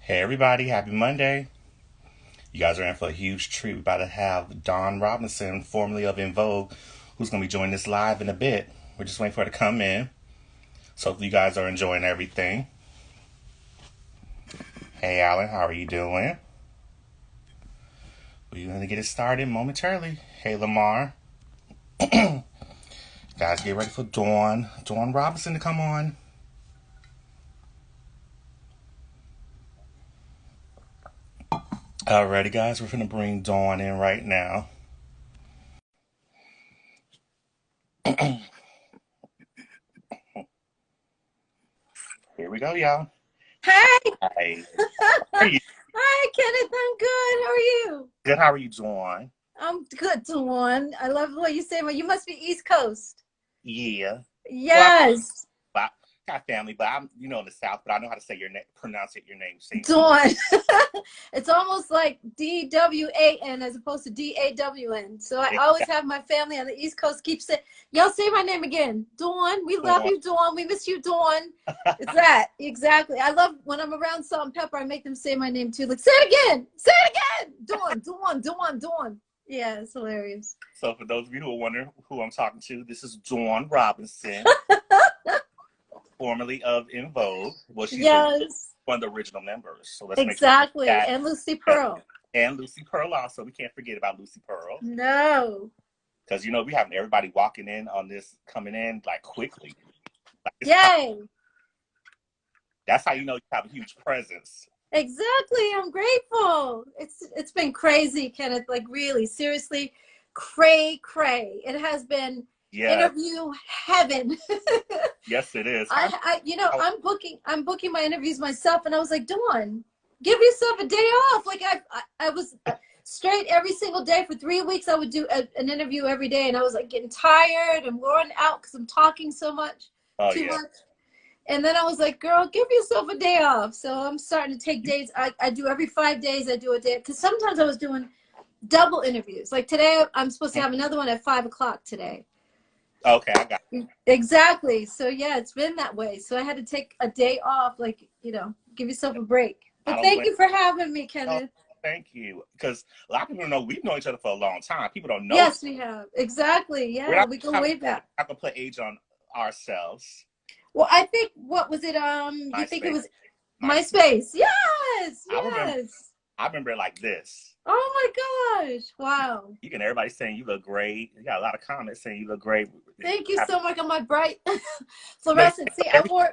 Hey everybody, happy Monday. You guys are in for a huge treat. We're about to have Dawn Robinson, formerly of En Vogue, who's going to be joining us live in a bit. We're just waiting for her to come in. So hopefully you guys are enjoying everything. Hey Alan, how are you doing? We're going to get it started momentarily. Hey Lamar. Guys, get ready for Dawn Robinson to come on. Alrighty guys, we're going to bring Dawn in right now. Here we go, y'all. Hey. Hi. How are you? Hi, Kenneth. I'm good. How are you? Good, how are you, Dawn? I'm good, Dawn. I love what you say. Well, you must be East Coast. Yeah. Well, Yes, I got family, but I'm, in the South, but I know how to say your name, pronounce your name. Same. Dawn. It's almost like DWAN as opposed to DAWN. So I always have my family on the East Coast keep saying, y'all say my name again. Dawn. We love Dawn. you, Dawn. We miss you, Dawn. It's that. Exactly. I love when I'm around Salt and Pepper, I make them say my name too. Like, say it again. Say it again. Dawn, Dawn, Dawn, Dawn. Yeah, it's hilarious. So for those of you who are wondering who I'm talking to, this is Dawn Robinson, formerly of En Vogue. Well, she's one of the original members. So let's make sure that. And Lucy Pearl. And Lucy Pearl also. We can't forget about Lucy Pearl. No. Because, we have everybody walking in on this, coming in, like, quickly. Like, Yay. That's how you have a huge presence. Exactly. I'm grateful. It's been crazy, Kenneth. Like, really, seriously, cray. It has been interview heaven. Yes, it is. I'm booking my interviews myself, and I was like, Dawn, give yourself a day off. Like I was straight every single day for 3 weeks. I would do an interview every day, and I was like getting tired and worn out because I'm talking so much, too much. And then I was like, girl, give yourself a day off. So I'm starting to take days. I do every 5 days. I do a day because sometimes I was doing double interviews. Like today, I'm supposed to have another one at 5 o'clock today. Okay, I got you. Exactly. So yeah, it's been that way. So I had to take a day off, like, give yourself a break. But thank you for having me, Kenneth. Thank you. Because a lot of people don't know we've known each other for a long time. People don't know. Yes, we have. Exactly. Yeah, we go way back. I'm going to put age on ourselves. Well, I think, what was it? You think it was MySpace? Yes. I remember it like this. Oh my gosh. Wow. Everybody saying you look great. You got a lot of comments saying you look great. Thank you so much on my bright fluorescent. See, I wore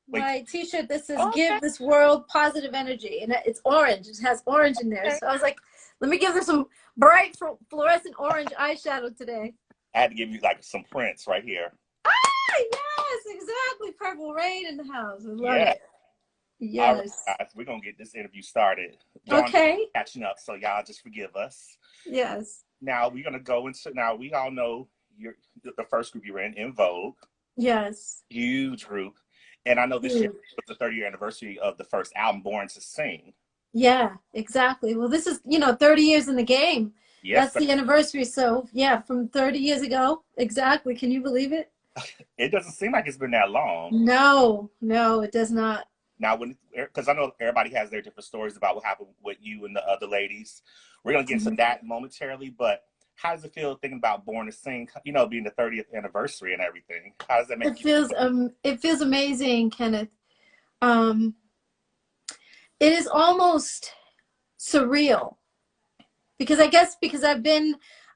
my t-shirt that says give this world positive energy, and it's orange. It has orange in there. So I was like, let me give them some bright fluorescent orange eyeshadow today. I had to give you like some prints right here. Yes, exactly. Purple Rain in the house. I love it. Yes. All right, guys, we're going to get this interview started. Okay. Catching up, so y'all just forgive us. Yes. Now, we're going to go into, we all know the first group you were in En Vogue. Yes. Huge group. And I know this year was the 30th anniversary of the first album, Born to Sing. Yeah, exactly. Well, this is, 30 years in the game. Yes. That's the anniversary. So, yeah, from 30 years ago. Exactly. Can you believe it? It doesn't seem like it's been that long. No, it does not. Now, because I know everybody has their different stories about what happened with you and the other ladies. We're going to get into that momentarily, but how does it feel thinking about Born to Sing, being the 30th anniversary and everything? How does that make you feel? It feels amazing, Kenneth. It is almost surreal because I've been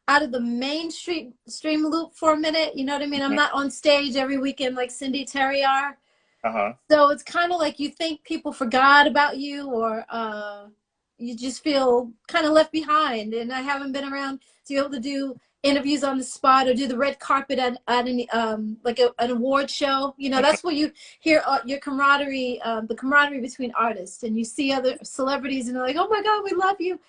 out of the mainstream loop for a minute. You know what I mean? I'm not on stage every weekend like Cindy Terriar. So it's kind of like you think people forgot about you, or you just feel kind of left behind. And I haven't been around to be able to do interviews on the spot or do the red carpet at any like an award show. That's where you hear your camaraderie, the camaraderie between artists, and you see other celebrities and they're like, oh my God, we love you.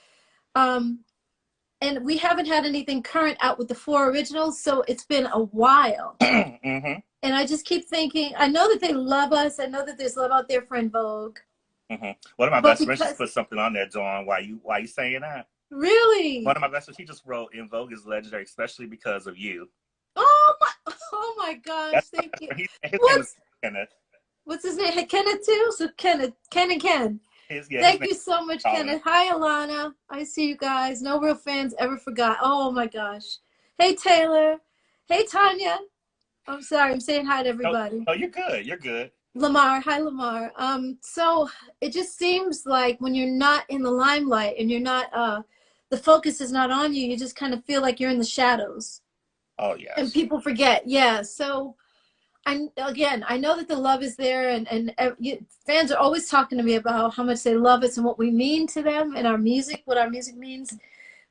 And we haven't had anything current out with the 4 originals, so it's been a while. And I just keep thinking, I know that they love us. I know that there's love out there for En Vogue. One of my best friends just put something on there, Dawn. Why you saying that? Really? One of my best friends, he just wrote En Vogue is legendary, especially because of you. Oh my gosh, thank you. His name is Kenneth. What's his name? Kenneth too? So Ken and Ken. His Thank name you so much, Colin. Kenneth. Hi, Alana. I see you guys. No real fans ever forgot. Oh my gosh. Hey, Taylor. Hey, Tanya. I'm sorry. I'm saying hi to everybody. Oh, you're good. You're good. Lamar. Hi, Lamar. So it just seems like when you're not in the limelight and you're not, the focus is not on you, you just kind of feel like you're in the shadows. Oh, And yes. people forget. Yeah. So I know that the love is there, and fans are always talking to me about how much they love us and what we mean to them and our music, what our music means.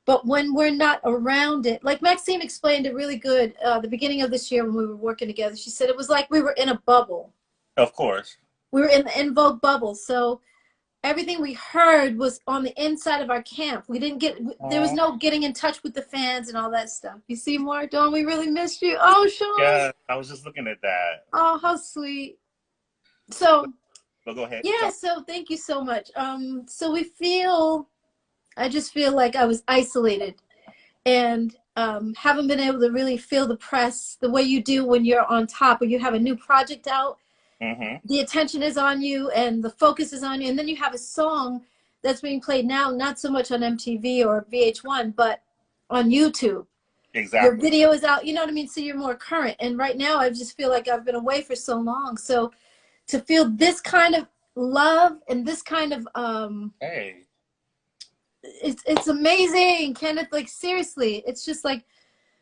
But when we're not around it, like Maxine explained it really good the beginning of this year when we were working together, she said it was like we were in a bubble. Of course. We were in the En Vogue bubble. So everything we heard was on the inside of our camp. We didn't get, there was no getting in touch with the fans and all that stuff. You see, more, Dawn, we really missed you. Oh, Sean. Yeah, I was just looking at that. Oh, how sweet. So, But go ahead. yeah, so thank you so much. So I just feel like I was isolated and haven't been able to really feel the press the way you do when you're on top or you have a new project out. The attention is on you and the focus is on you. And then you have a song that's being played now, not so much on MTV or VH1, but on YouTube. Exactly. Your video is out, you know what I mean? So you're more current. And right now I just feel like I've been away for so long. So to feel this kind of love and this kind of hey, it's amazing, Kenneth. Like seriously, it's just like,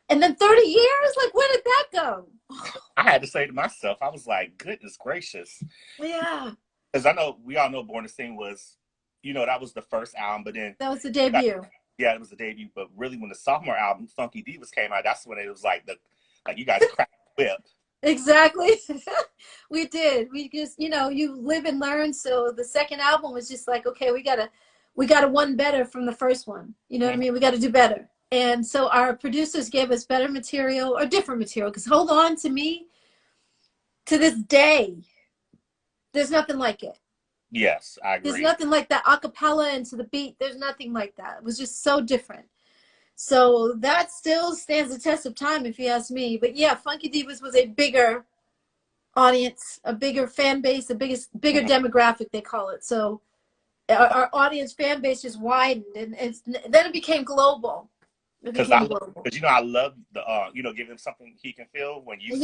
and then 30 years, like where did that go? I had to say to myself, I was like, goodness gracious. Yeah. Because I know we all know Born to Sing was, you know, that was the first album, but then that was the debut. Yeah, it was the debut. But really, when the sophomore album, Funky Divas, came out, that's when it was like you guys cracked the whip. Exactly. We did. We just, you know, you live and learn. So the second album was just like, okay, we gotta one better from the first one. You know what I mean? We got to do better. And so our producers gave us better material or different material. Because hold on, to me, to this day, there's nothing like it. Yes, I agree. There's nothing like that acapella and to the beat. There's nothing like that. It was just so different. So that still stands the test of time, if you ask me. But yeah, Funky Divas was a bigger audience, a bigger fan base, bigger demographic, they call it. So our audience fan base just widened, and then it became global. Because you know, I love the you know, give him something he can feel when you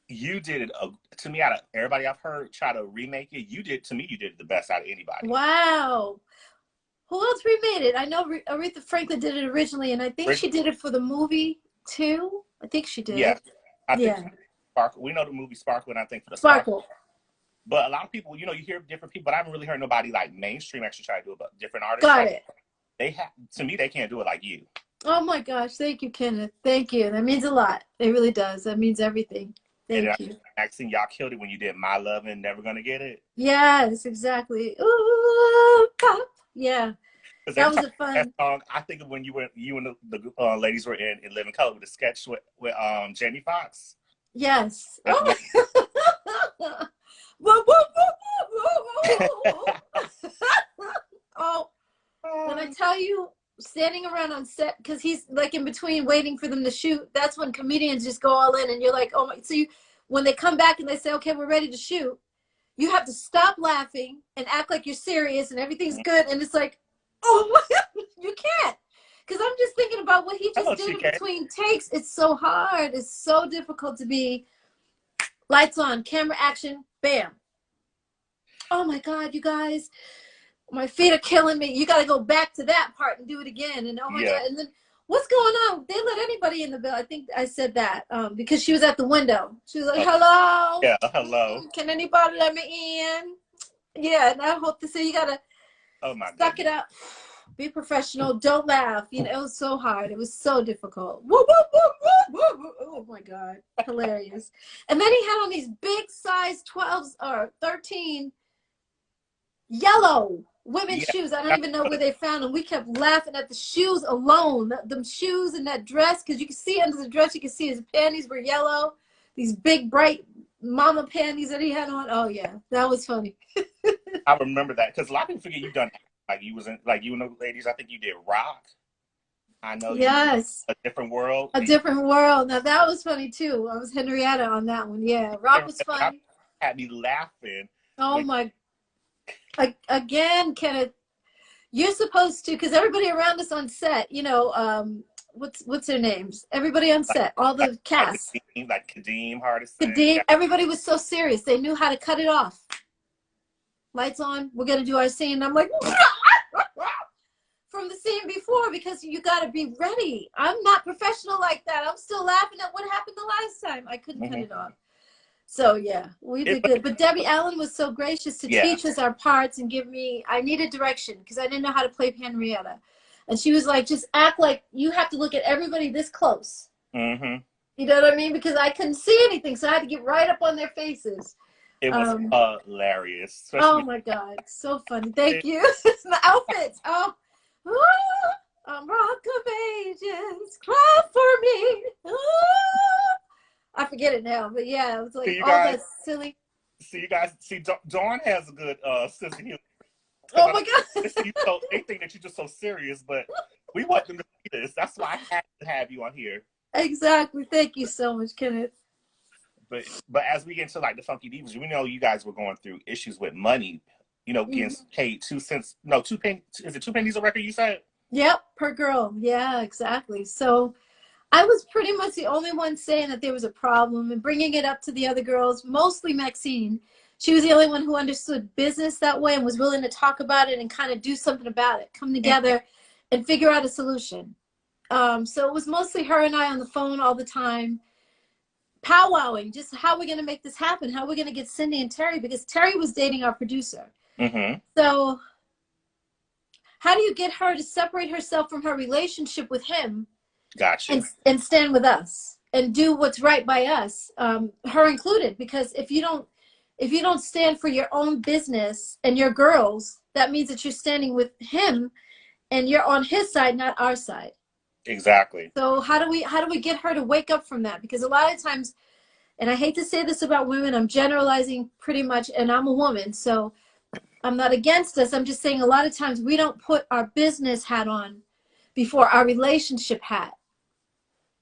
you did it to me, out of everybody I've heard try to remake it, you did it the best out of anybody. Wow. Who else remade it? I know Aretha Franklin did it originally, and I think she did it for the movie too. I think she did. Yeah, I think Sparkle. We know the movie Sparkle, and I think for the Sparkle. But a lot of people, you know, you hear different people, but I haven't really heard nobody like mainstream actually try to do it, but different artists. Got it. They have, to me, they can't do it like you. Oh my gosh, thank you, Kenneth. Thank you. That means a lot. It really does. That means everything. Thank you. Maxine, y'all killed it when you did My Love and Never Gonna Get It. Yes, exactly. Ooh, pop. Yeah. That was a fun. That song, I think of when you and the ladies were in Living Color with the sketch with Jamie Foxx. Yes. Oh, oh, when I tell you, standing around on set, because he's like in between waiting for them to shoot, that's when comedians just go all in, and you're like, oh my. So when they come back and they say, okay, we're ready to shoot, you have to stop laughing and act like you're serious and everything's good, and it's like, oh, you can't, because I'm just thinking about what he just did in between takes. It's so hard. It's so difficult to be lights on, camera action, bam. Oh my God, you guys, my feet are killing me. You got to go back to that part and do it again. And oh my God, and then what's going on? They let anybody in the bill. I think I said that because she was at the window. She was like, hello. Yeah, hello. Can anybody let me in? Yeah, and I hope to see you got to suck it up. Be professional. Don't laugh. You know, it was so hard. It was so difficult. Woo, woo, woo, woo, woo. Oh my God. Hilarious. And then he had on these big size 12s or 13 yellow women's shoes. I don't even know where they found them. We kept laughing at the shoes alone. The shoes and that dress, because you can see under the dress, you can see his panties were yellow. These big, bright mama panties that he had on. Oh, yeah. That was funny. I remember that, because a lot of people forget you've done, like you was in, like you and the ladies, I think you did Rock. I know. Yes. A Different World. A Different World. Now, that was funny, too. I was Henrietta on that one. Yeah. Rock was funny. had me laughing. Oh my, again, Kenneth, you're supposed to, because everybody around us on set, you know, what's their names? Everybody on set, all the cast. Like Kadeem, Hardison. Kadeem, everybody was so serious. They knew how to cut it off. Lights on, we're going to do our scene. I'm like, from the scene before, because you got to be ready. I'm not professional like that. I'm still laughing at what happened the last time. I couldn't cut it off. So yeah, we did good. But Debbie Allen was so gracious to teach us our parts and give me, I needed direction because I didn't know how to play Henrietta. And she was like, just act like you have to look at everybody this close. You know what I mean? Because I couldn't see anything, so I had to get right up on their faces. It was hilarious. Oh my God, so funny. Thank you. The outfits. Oh, I'm Rock of Ages, clap for me. I forget it now, but yeah, it was like all that silly. See, you guys, Dawn has a good sense of humor. Oh my God. They think that you're just so serious, but we want them to see this. That's why I had to have you on here. Exactly. Thank you so much, Kenneth. But as we get into like the Funky Divas, we know you guys were going through issues with money, you know, getting paid 2 cents. No, 2 pennies. Is it 2 pennies a record you said? Yep, per girl. Yeah, exactly. So I was pretty much the only one saying that there was a problem and bringing it up to the other girls, mostly Maxine. She was the only one who understood business that way and was willing to talk about it and kind of do something about it, come together and figure out a solution. So it was mostly her and I on the phone all the time, powwowing, just how we're going to make this happen, how we're going to get Cindy and Terry, because Terry was dating our producer. So how do you get her to separate herself from her relationship with him? Gotcha. And stand with us and do what's right by us, her included, because if you don't stand for your own business and your girls, that means that you're standing with him and you're on his side, not our side. Exactly. So how do we get her to wake up from that? Because a lot of times, and I hate to say this about women, I'm generalizing pretty much, and I'm a woman, so I'm not against this. I'm just saying a lot of times we don't put our business hat on before our relationship hat.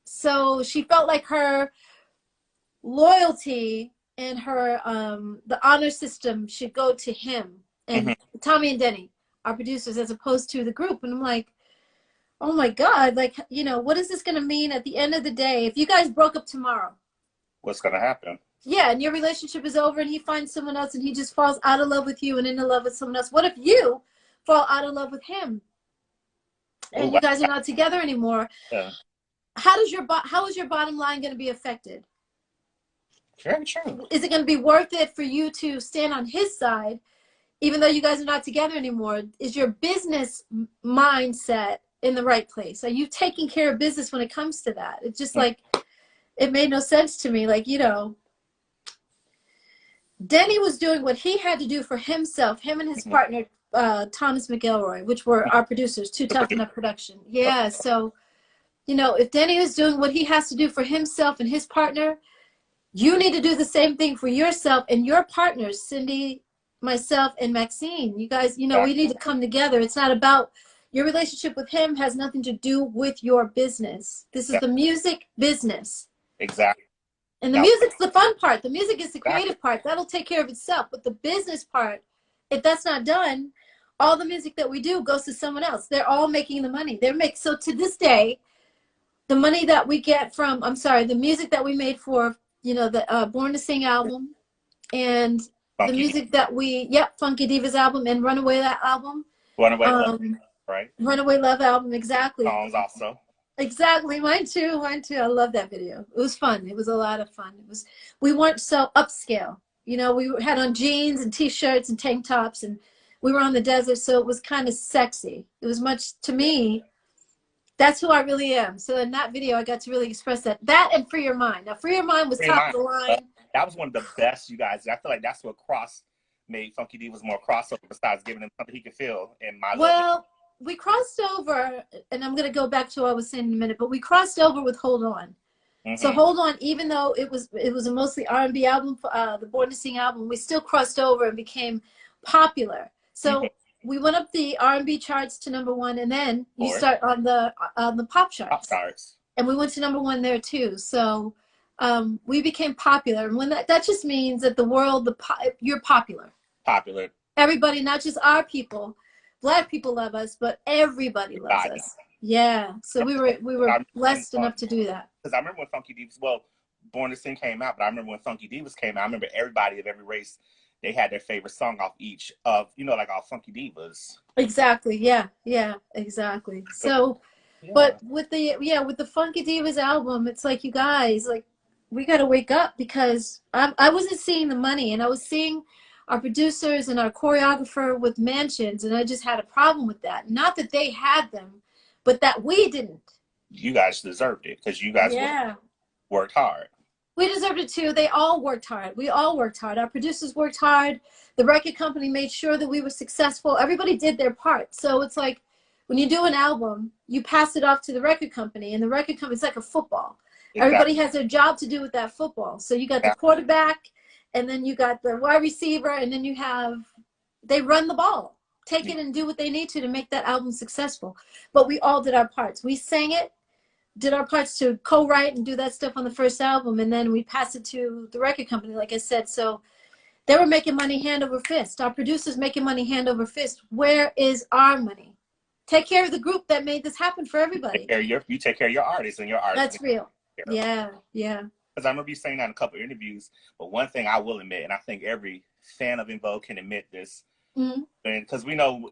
So she felt like her loyalty and her the honor system should go to him and Tommy and Denny, our producers, as opposed to the group. And I'm like, oh my God, like, you know, what is this going to mean at the end of the day? If you guys broke up tomorrow, what's going to happen? Yeah, and your relationship is over and he finds someone else and he just falls out of love with you and into love with someone else. What if you fall out of love with him and you guys are not together anymore? How is your bottom line going to be affected? Very true. Is it going to be worth it for you to stand on his side, even though you guys are not together anymore? Is your business mindset in the right place? Are you taking care of business when it comes to that? It's just like, it made no sense to me. Like, you know, Denny was doing what he had to do for himself, him and his partner, Thomas McElroy, which were our producers, Too Tough Enough Production. Yeah, so, you know, if Denny is doing what he has to do for himself and his partner, you need to do the same thing for yourself and your partners, Cindy, myself, and Maxine. You guys, you know, we need to come together. It's not about your relationship with him, has nothing to do with your business. This is the music business. Exactly. And the music's the fun part. The music is the creative part. That'll take care of itself. But the business part, if that's not done, all the music that we do goes to someone else. They're all making the money. So to this day, the money that we get from, the music that we made for, you know, the Born to Sing album and the music that Funky Divas album and Runaway album. Runaway Love, right? Runaway Love album, exactly. Songs also. Exactly, mine too. I love that video. It was fun. It was a lot of fun. We weren't so upscale. You know, we had on jeans and t-shirts and tank tops and we were on the desert, so it was kind of sexy. It was much, to me, that's who I really am. So in that video, I got to really express that. That and Free Your Mind. Now, Free Your Mind was top of the line. That was one of the best, you guys. I feel like that's what made Funky Divas more crossover besides giving him something he could feel in my Well, we crossed over, and I'm going to go back to what I was saying in a minute, but we crossed over with Hold On. So Hold On, even though it was a mostly R&B album, the Born to Sing album, we still crossed over and became popular. So we went up the R&B charts to #1, and then you start on the pop charts. And we went to #1 there too. So we became popular. And when that just means that the world, you're popular. Popular. Everybody, not just our people, Black people love us, but everybody loves us. Yeah. So we were blessed enough to do that. Because I remember when Funky Divas, well, Born to Sing came out, but I remember when Funky Divas came out, I remember everybody of every race, they had their favorite song off each of, you know, like all Funky Divas. Exactly. Yeah. Yeah. Exactly. So, yeah. But with the Funky Divas album, it's like, you guys, like, we got to wake up, because I wasn't seeing the money, and I was seeing our producers and our choreographer with mansions, and I just had a problem with that. Not that they had them, but that we didn't. You guys deserved it, because you guys worked hard. We deserved it too. They all worked hard. We all worked hard. Our producers worked hard. The record company made sure that we were successful. Everybody did their part. So it's like, when you do an album, you pass it off to the record company, and the record company, it's like a football. Exactly. Everybody has their job to do with that football. So you got the quarterback, and then you got the wide receiver, and then they run the ball. Take it and do what they need to make that album successful. But we all did our parts. We sang it, did our parts to co-write and do that stuff on the first album, and then we passed it to the record company, like I said. So they were making money hand over fist. Our producers making money hand over fist. Where is our money? Take care of the group that made this happen for everybody. You take care of your artists, and your artists. That's real. Yeah, yeah. Because I remember you saying that in a couple of interviews. But one thing I will admit, and I think every fan of En Vogue can admit this, and because we know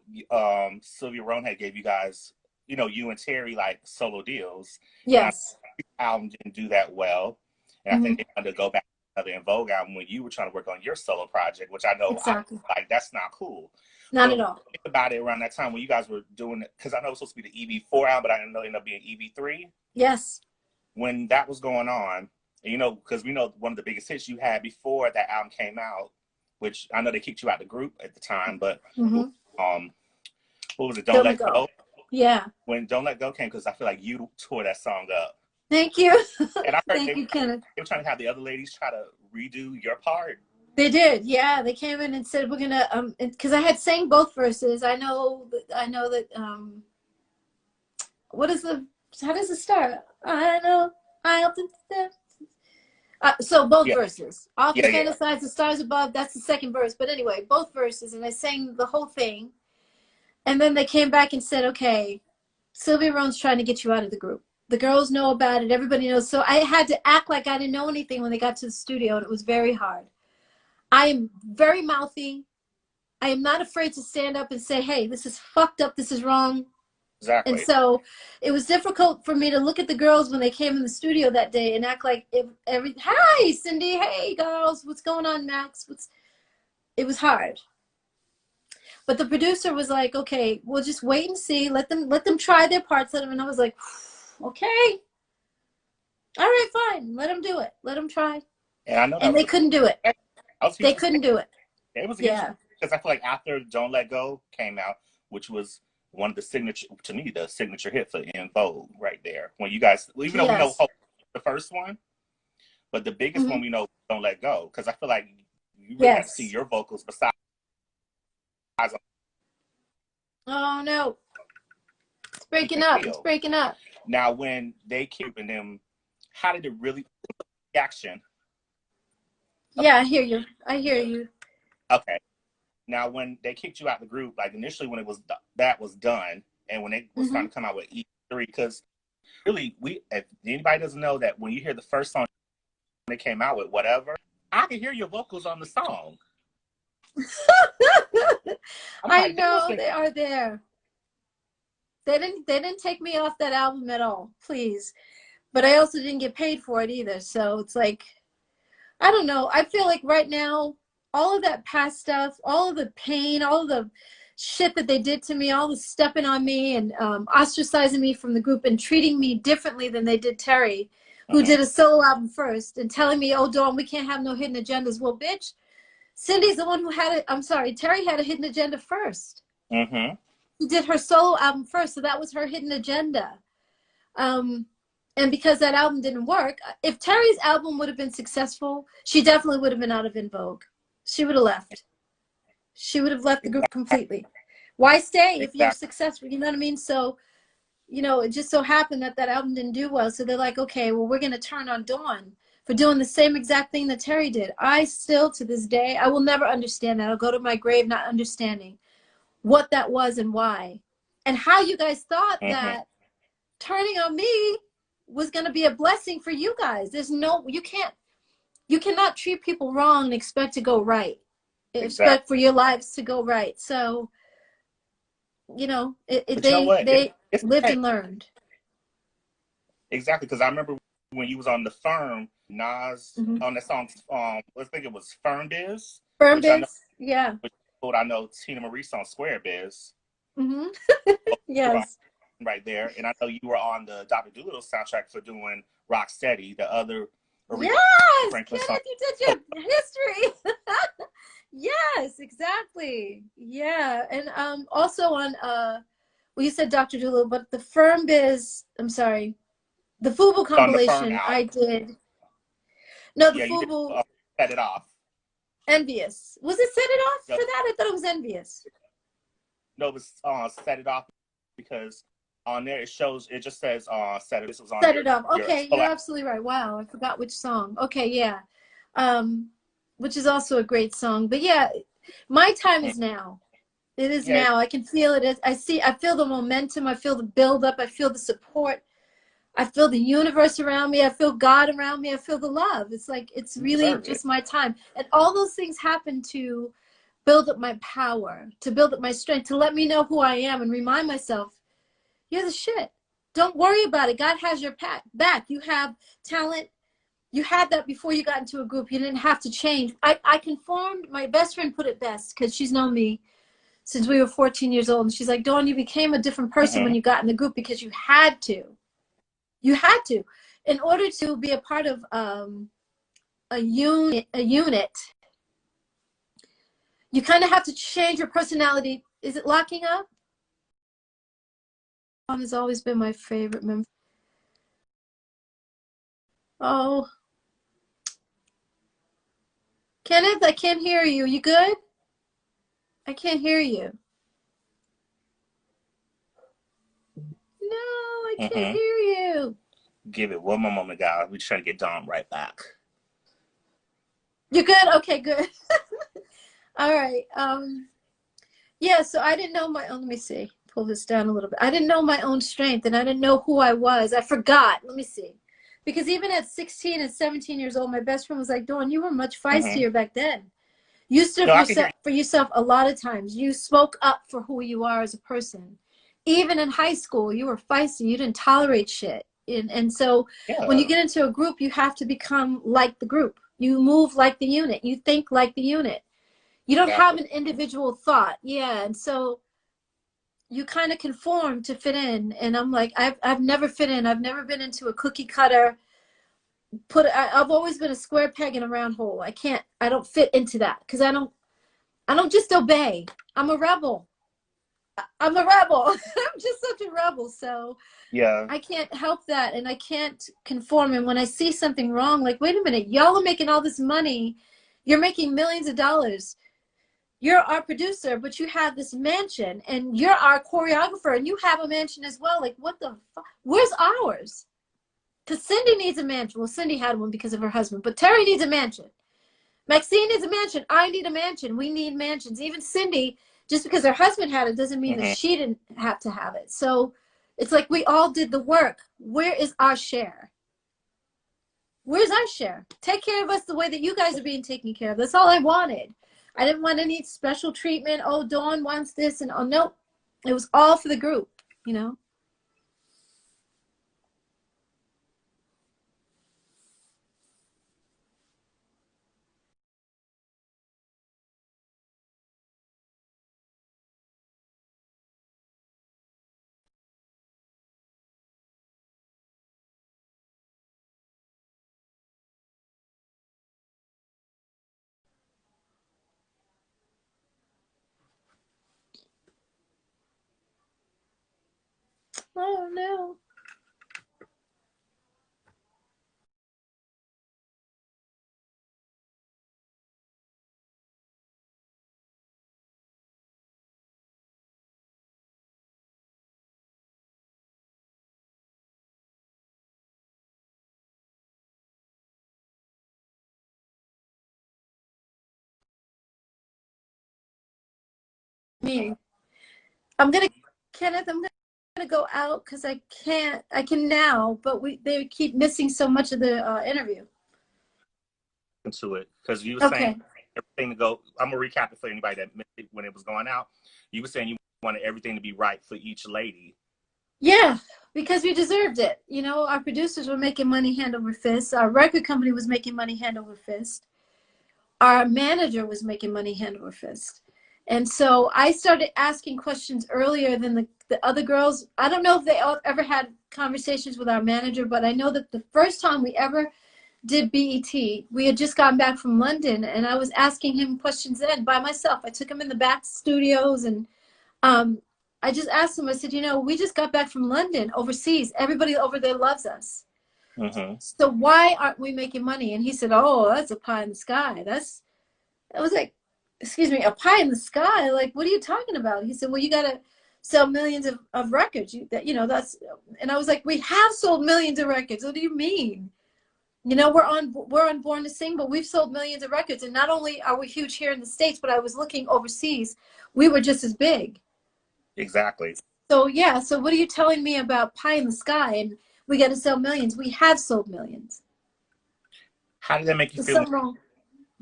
Sylvia Ronehead gave you guys, you know, you and Terry, like, solo deals. Yes. The album didn't do that well, and I think they wanted to go back to another En Vogue album when you were trying to work on your solo project, which I know, like, that's not cool. Not at all. Think about it around that time when you guys were doing it, because I know it was supposed to be the EV4 album, but I didn't know it ended up being EV3. Yes. When that was going on, and, you know, because we know one of the biggest hits you had before that album came out, which I know they kicked you out of the group at the time, but what was it? Don't Let Go. Yeah. When Don't Let Go came, because I feel like you tore that song up. Thank you. And I heard Thank you, Kenneth. They were trying to have the other ladies try to redo your part. They did, yeah. They came in and said, we're gonna because I had sang both verses. I know that how does it start? I know I often so both verses. Off the Fantasize the Stars Above, that's the second verse. But anyway, both verses, and I sang the whole thing. And then they came back and said, okay, Sylvia Rone's trying to get you out of the group. The girls know about it, everybody knows. So I had to act like I didn't know anything when they got to the studio, and it was very hard. I am very mouthy. I am not afraid to stand up and say, hey, this is fucked up, this is wrong. Exactly. And so it was difficult for me to look at the girls when they came in the studio that day and act like hi, Cindy, hey, girls, what's going on, Max? It was hard. But the producer was like, okay, we'll just wait and see. Let them try their parts. And I was like, okay. All right, fine. Let them do it. Let them try. And they couldn't do it. They couldn't do it. It was because I feel like after Don't Let Go came out, which was one of the signature hit for En Vogue right there. When you guys, even though we know the first one, but the biggest one we know, Don't Let Go, because I feel like you really have to see your vocals besides. Oh no, it's breaking up. It's breaking up. Now, when they keeping them, how did it really reaction? Yeah, I hear you. I hear you. Okay. Now, when they kicked you out the group, like initially when that was done, and when they was trying to come out with E3, because really, if anybody doesn't know that when you hear the first song they came out with, Whatever, I can hear your vocals on the song. I know they are there. They didn't take me off that album at all, please. But I also didn't get paid for it either. So it's like, I don't know. I feel like right now, all of that past stuff, all of the pain, all of the shit that they did to me, all the stepping on me and ostracizing me from the group and treating me differently than they did Terry, who did a solo album first, and telling me, oh, Dawn, we can't have no hidden agendas. Well, bitch, Cindy's the one who had it. I'm sorry, Terry had a hidden agenda first. She did her solo album first, so that was her hidden agenda. And because that album didn't work, if Terry's album would have been successful, she definitely would have been out of En Vogue. She would have left. She would have left the group completely. Why stay if you're successful? You know what I mean? So, you know, it just so happened that that album didn't do well. So they're like, okay, well, we're going to turn on Dawn. for doing the same exact thing that Terry did. I still, to this day, I will never understand that. I'll go to my grave not understanding what that was and why. And how you guys thought that turning on me was going to be a blessing for you guys. There's no, you cannot treat people wrong and expect to go right. Expect for your lives to go right. So, you know, they it's lived okay. and learned. Exactly, because I remember when you was on the Firm, Nas on the song, I think it was Firm Biz, Firm which I know, Biz, yeah. which I know Tina Marie's on Square Biz. Yes. Right there, and I know you were on the Dr. Dolittle soundtrack for doing Rocksteady, the other Aretha Franklin Kenneth, song. you did your history. Yes, exactly. Yeah, and also on well, you said Dr. Dolittle, but the Firm Biz, I'm sorry, the FUBU On the Firm compilation I album. did. No, the Yeah, you did FUBU Set It Off. Envious. Was it Set It Off No, for that? I thought it was Envious. no, it was Set It Off because on there it shows, it just says Set It. This was on Set It Off. your Okay, you're absolutely right. Wow, I forgot which song. Okay, yeah. Which is also a great song. But yeah, my time is now. It is now. I can feel it. I feel the momentum. I feel the buildup. I feel the support. I feel the universe around me. I feel God around me. I feel the love. It's like, it's really just my time. And all those things happen to build up my power, to build up my strength, to let me know who I am and remind myself, you're the shit. Don't worry about it. God has your back. You have talent. You had that before you got into a group. You didn't have to change. I conformed. My best friend put it best because she's known me since we were 14 years old. And she's like, Dawn, you became a different person when you got in the group because you had to. You had to. In order to be a part of a unit, you kind of have to change your personality. Is it locking up? Dawn has always been my favorite member. Oh. Kenneth, I can't hear you. You good? I can't hear you. No, I can't hear you. Give it one more moment, guys. We're trying to get Dawn right back. You're good? Okay, good. All right. Yeah, so I didn't know my own, let me see. Pull this down a little bit. I didn't know my own strength and I didn't know who I was. I forgot. Let me see. Because even at 16 and 17 years old, my best friend was like, Dawn, you were much feistier back then. You stood for yourself a lot of times. You spoke up for who you are as a person. Even in high school, you were feisty. You didn't tolerate shit. And so when you get into a group, you have to become like the group. You move like the unit. You think like the unit. You don't have an individual thought. Yeah. And so you kind of conform to fit in. And I'm like, I've never fit in. I've never been into a cookie cutter. I've always been a square peg in a round hole. I don't fit into that because I don't just obey. I'm a rebel. I'm just such a rebel. So yeah, I can't help that. And I can't conform. And when I see something wrong, like, wait a minute, y'all are making all this money. You're making millions of dollars. You're our producer, but you have this mansion and you're our choreographer and you have a mansion as well. Like, what the fuck? Where's ours? Because Cindy needs a mansion. Well, Cindy had one because of her husband, but Terry needs a mansion. Maxine needs a mansion. I need a mansion. We need mansions. Even Cindy, just because her husband had it doesn't mean that she didn't have to have it. So it's like we all did the work. Where is our share? Where's our share? Take care of us the way that you guys are being taken care of. That's all I wanted. I didn't want any special treatment. Oh, Dawn wants this. And oh, no. It was all for the group, you know? Oh, no. mean, Kenneth, I'm gonna go out because I can now, but they keep missing so much of the interview. Into it, because you were Okay. saying everything to go. I'm gonna recap it for anybody that missed it when it was going out. You were saying you wanted everything to be right for each lady. Yeah, because we deserved it. You know, our producers were making money hand over fist. Our record company was making money hand over fist. Our manager was making money hand over fist. And so I started asking questions earlier than the other girls. I don't know if they ever had conversations with our manager, but I know that the first time we ever did BET, we had just gotten back from London, and I was asking him questions then by myself. I took him in the back studios, and I just asked him, I said, you know, we just got back from London overseas. Everybody over there loves us. So why aren't we making money? And he said, oh, that's a pie in the sky. I was like, excuse me, a pie in the sky? Like, what are you talking about? He said, well, you got to sell millions of records. And I was like, we have sold millions of records. What do you mean? You know, we're on Born to Sing, but we've sold millions of records. And not only are we huge here in the States, but I was looking overseas. We were just as big. Exactly. So, yeah. So what are you telling me about pie in the sky? And we got to sell millions. We have sold millions. How did that make you feel?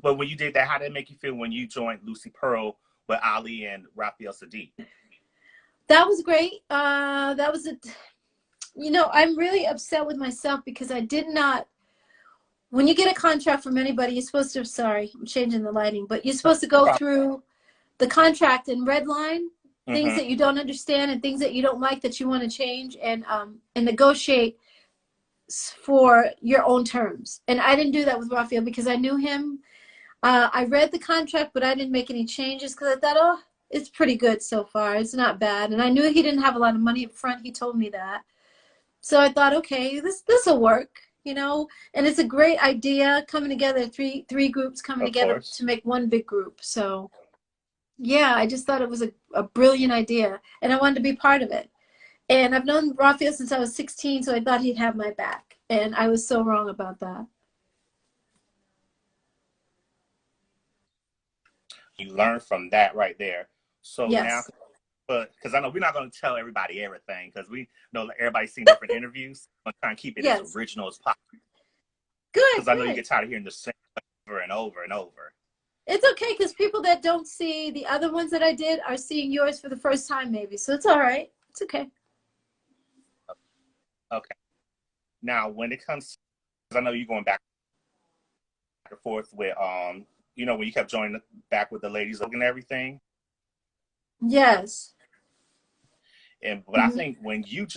But when you did that, how did it make you feel when you joined Lucy Pearl with Ali and Raphael Sadiq? That was great. That was you know, I'm really upset with myself because I did not. When you get a contract from anybody, you're supposed to. Sorry, I'm changing the lighting, but you're supposed to go through the contract and redline things that you don't understand and things that you don't like that you want to change, and negotiate for your own terms. And I didn't do that with Raphael because I knew him. I read the contract, but I didn't make any changes because I thought, oh, it's pretty good so far. It's not bad. And I knew he didn't have a lot of money up front. He told me that. So I thought, okay, this will work, you know. And it's a great idea coming together, three groups coming together to make one big group. So, yeah, I just thought it was a brilliant idea. And I wanted to be part of it. And I've known Raphael since I was 16, so I thought he'd have my back. And I was so wrong about that. You learn from that right there. So yes. Now, because I know we're not going to tell everybody everything because we know everybody's seen different interviews. I'm trying to keep it as original as possible. Good. Because I know you get tired of hearing the same over and over and over. It's okay because people that don't see the other ones that I did are seeing yours for the first time, maybe. So it's all right. It's okay. Okay. Now, when it comes, because I know you're going back and forth with, you know, when you kept joining back with the ladies and everything. Yes. But I think when you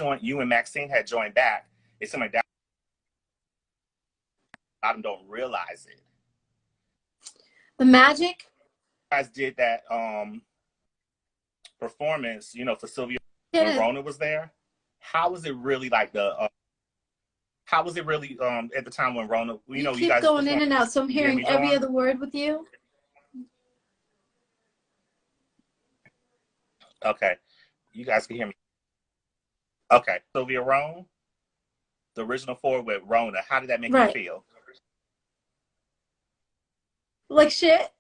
and Maxine had joined back, it's something that a lot of them don't realize it. The magic? You guys did that performance, you know, for Sylvia when Rona was there. How was it really like how was it really at the time when Rona, you keep guys going in and out, so I'm hearing every other word with you. Okay. You guys can hear me. Okay. Sylvia Rone, the original four with Rona, how did that make you feel? Like shit.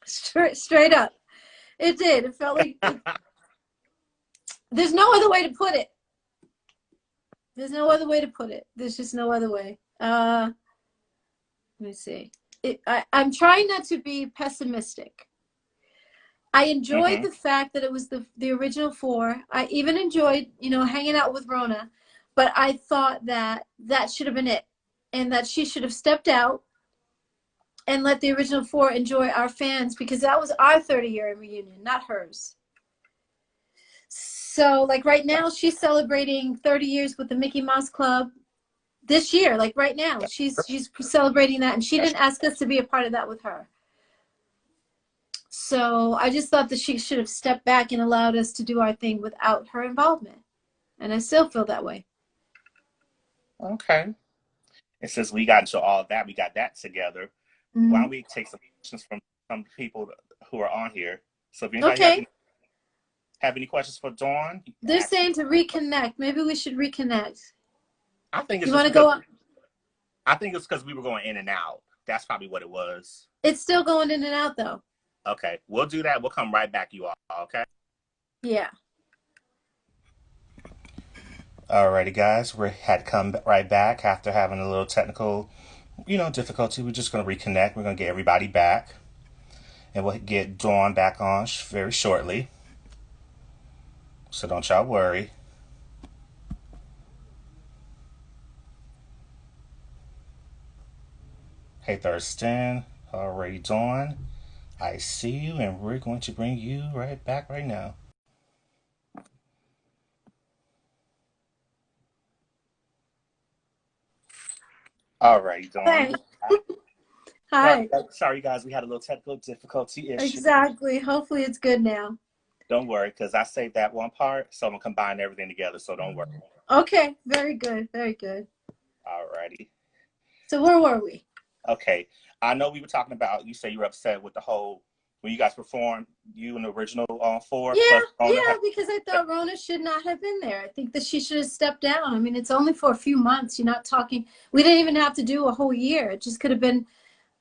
Straight up. It did. It felt like there's no other way to put it. There's no other way to put it. There's just no other way. Let me see. I'm trying not to be pessimistic. I enjoyed the fact that it was the original four. I even enjoyed, you know, hanging out with Rona, but I thought that should have been it, and that she should have stepped out and let the original four enjoy our fans, because that was our 30-year reunion, not hers. So, like right now, she's celebrating 30 years with the Mickey Mouse Club this year. Like right now, she's celebrating that, and she didn't ask us to be a part of that with her. So I just thought that she should have stepped back and allowed us to do our thing without her involvement. And I still feel that way. Okay. And since we got into all that, we got that together. Why don't we take some questions from some people who are on here? So if anybody have any questions for Dawn? They're saying to reconnect. Maybe we should reconnect. I think it's you want to go on? I think it's because we were going in and out. That's probably what it was. It's still going in and out, though. Okay, we'll do that. We'll come right back, you all. Okay. Yeah. Alrighty, guys. We had come right back after having a little technical, difficulty. We're just going to reconnect. We're going to get everybody back, and we'll get Dawn back on very shortly. So don't y'all worry. Hey, Thurston. Already, Dawn. I see you, and we're going to bring you right back right now. Alrighty, Dawn. Hey. Hi. Sorry, guys. We had a little technical difficulty issue. Exactly. Hopefully it's good now. Don't worry, because I saved that one part, so I'm going to combine everything together, so don't worry. Okay. Very good. Very good. Alrighty. So where were we? Okay. I know we were talking about, you say you were upset with the whole, when you guys performed, you and the original 4. Yeah, because I thought Rona should not have been there. I think that she should have stepped down. I mean, it's only for a few months. You're not talking, we didn't even have to do a whole year. It just could have been,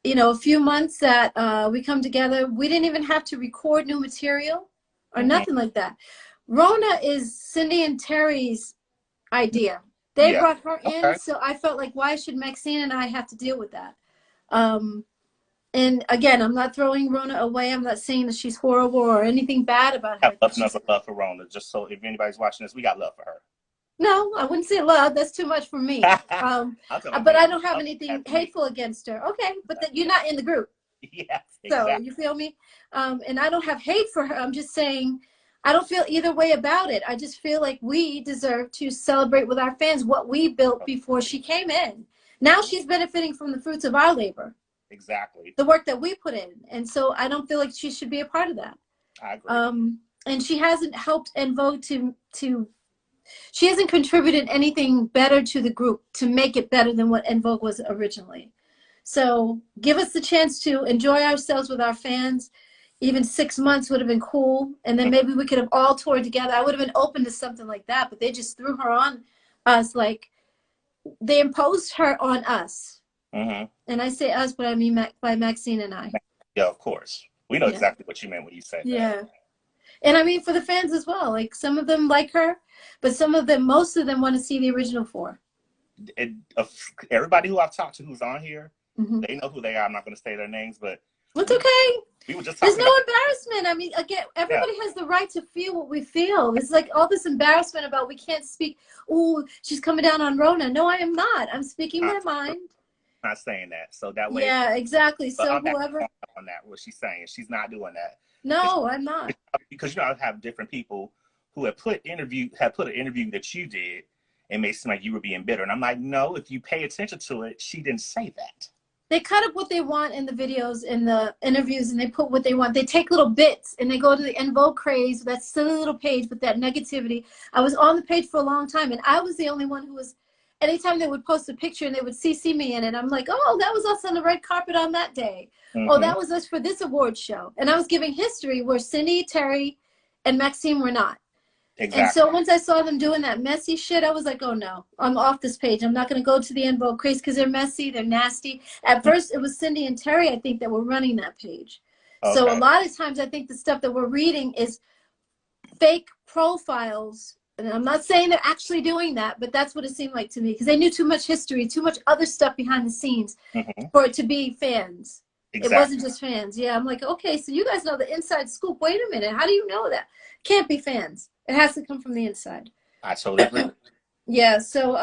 a few months that we come together. We didn't even have to record new material or nothing like that. Rona is Cindy and Terry's idea. They brought her in, so I felt like, why should Maxine and I have to deal with that? And again, I'm not throwing Rona away. I'm not saying that she's horrible or anything bad about her. I have love for Rona, just so if anybody's watching this, we got love for her. No, I wouldn't say love. That's too much for me. But I don't have anything hateful against her. Okay, but you're not in the group. Yeah, exactly. So you feel me? And I don't have hate for her. I'm just saying I don't feel either way about it. I just feel like we deserve to celebrate with our fans what we built before she came in. Now she's benefiting from the fruits of our labor. Exactly. The work that we put in. And so I don't feel like she should be a part of that. I agree. And she hasn't helped En Vogue she hasn't contributed anything better to the group to make it better than what En Vogue was originally. So give us the chance to enjoy ourselves with our fans. Even 6 months would have been cool. And then maybe we could have all toured together. I would have been open to something like that, but they just threw her on us. Like they imposed her on us. And I say us, but I mean by Maxine and I. Yeah, of course. We know exactly what you meant when you said that. Yeah. And I mean for the fans as well. Like some of them like her, but most of them want to see the original 4. Everybody who I've talked to who's on here, they know who they are. I'm not going to say their names, but it's okay. We were just There's no embarrassment. I mean, again, everybody has the right to feel what we feel. It's like all this embarrassment about we can't speak. Oh, she's coming down on Rona. No, I am not. I'm speaking my mind. Not saying that, so that way. Yeah, exactly. So whoever on that, what she's saying, she's not doing that. No, I'm not. Because I have different people who have put an interview that you did and made it seem like you were being bitter, and I'm like, no. If you pay attention to it, she didn't say that. They cut up what they want in the videos, in the interviews, and they put what they want. They take little bits, and they go to the En Vogue craze, that silly little page with that negativity. I was on the page for a long time, and I was the only one who was. Anytime they would post a picture and they would CC me in it, I'm like, oh, that was us on the red carpet on that day. Oh, that was us for this award show. And I was giving history where Cindy, Terry, and Maxine were not. Exactly. And so once I saw them doing that messy shit, I was like, oh, no, I'm off this page. I'm not going to go to the En Vogue craze because they're messy. They're nasty. At first, it was Cindy and Terry, I think, that were running that page. Okay. So a lot of times I think the stuff that we're reading is fake profiles. And I'm not saying they're actually doing that, but that's what it seemed like to me because they knew too much history, too much other stuff behind the scenes for it to be fans. Exactly. It wasn't just fans. Yeah, I'm like, okay, so you guys know the inside scoop. Wait a minute. How do you know that? Can't be fans. It has to come from the inside. I totally agree. Yeah, so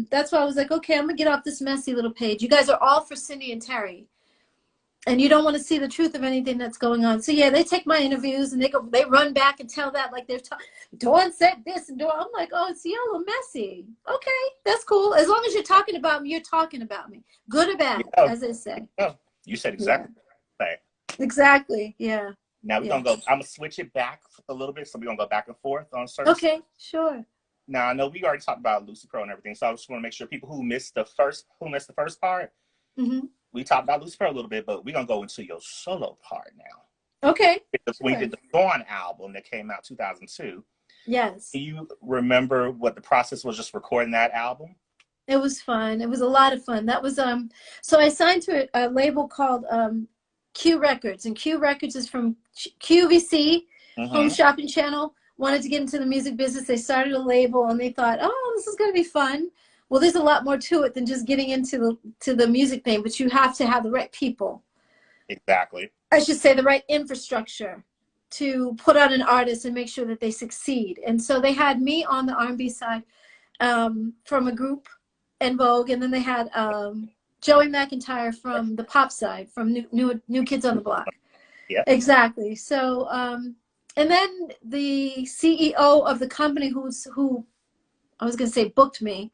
that's why I was like, okay, I'm going to get off this messy little page. You guys are all for Cindy and Terry. And you don't want to see the truth of anything that's going on. So, yeah, they take my interviews and they run back and tell that like they're Dawn said this and Dawn. I'm like, oh, it's yellow messy. Okay, that's cool. As long as you're talking about me, you're talking about me. Good or bad, as they say. Oh, you said exactly right. Exactly, yeah. Now we're going to go, I'm going to switch it back a little bit. So we're going to go back and forth on certain Okay, sure. Now, I know we already talked about Lucy Pearl and everything. So I just want to make sure people who missed the first part, we talked about Lucy Pearl a little bit, but we're going to go into your solo part now. Okay. We did the Dawn album that came out 2002. Yes. Do you remember what the process was just recording that album? It was fun. It was a lot of fun. That was, so I signed to a label called Q Records, and Q Records is from QVC, Home Shopping Channel. Wanted to get into the music business. They started a label, and they thought, oh, this is going to be fun. Well, there's a lot more to it than just getting into the music thing, but you have to have the right people. Exactly. I should say the right infrastructure to put on an artist and make sure that they succeed. And so they had me on the R&B side from a group, En Vogue, and then they had Joey McIntyre from the pop side, from New Kids on the Block. Yeah. Exactly. So, and then the CEO of the company who I was going to say booked me,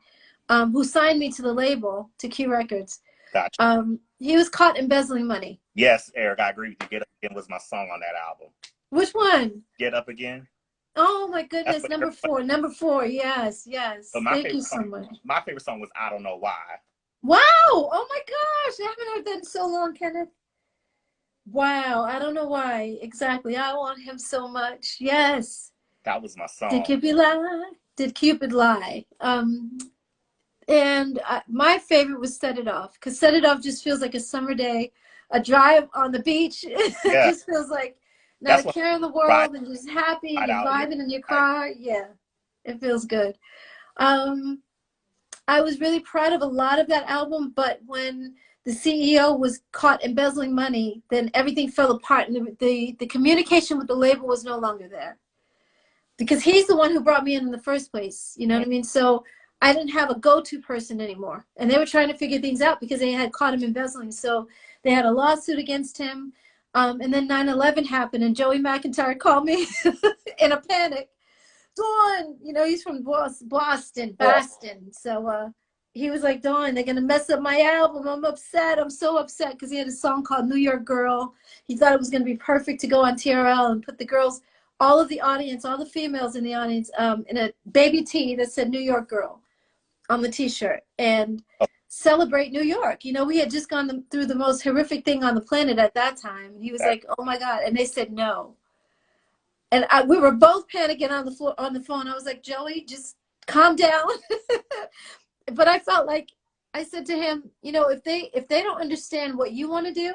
who signed me to the label, to Q Records. Gotcha. He was caught embezzling money. Yes, Eric, I agree with you. Get Up Again was my song on that album. Which one? Get Up Again. Oh my goodness, number four. Number 4, yes. Thank you so much. My favorite song was I Don't Know Why. Wow! Oh my gosh, I haven't heard that in so long, Kenneth. Wow, I don't know why. Exactly. I want him so much. Yes. That was my song. Did Cupid lie? Did Cupid lie? And my favorite was Set It Off, because Set It Off just feels like a summer day, a drive on the beach. It just feels like not a care in the world and just happy and vibing in your car. Yeah, it feels good. I was really proud of a lot of that album, but when the CEO was caught embezzling money, then everything fell apart, and the communication with the label was no longer there. Because he's the one who brought me in the first place, you know what I mean? So I didn't have a go-to person anymore. And they were trying to figure things out because they had caught him embezzling. So they had a lawsuit against him. And then 9/11 happened, and Joey McIntyre called me in a panic. Dawn, you know, he's from Boston. So he was like, Dawn, they're going to mess up my album. I'm upset. I'm so upset, because he had a song called New York Girl. He thought it was going to be perfect to go on TRL and put the girls, all of the audience, all the females in the audience, in a baby tee that said New York Girl on the T-shirt, and celebrate New York. You know, we had just gone through the most horrific thing on the planet at that time. And he was like, oh my God. And they said no. And we were both panicking on the phone. I was like, Joey, just calm down. But I felt like, I said to him, you know, if they don't understand what you want to do,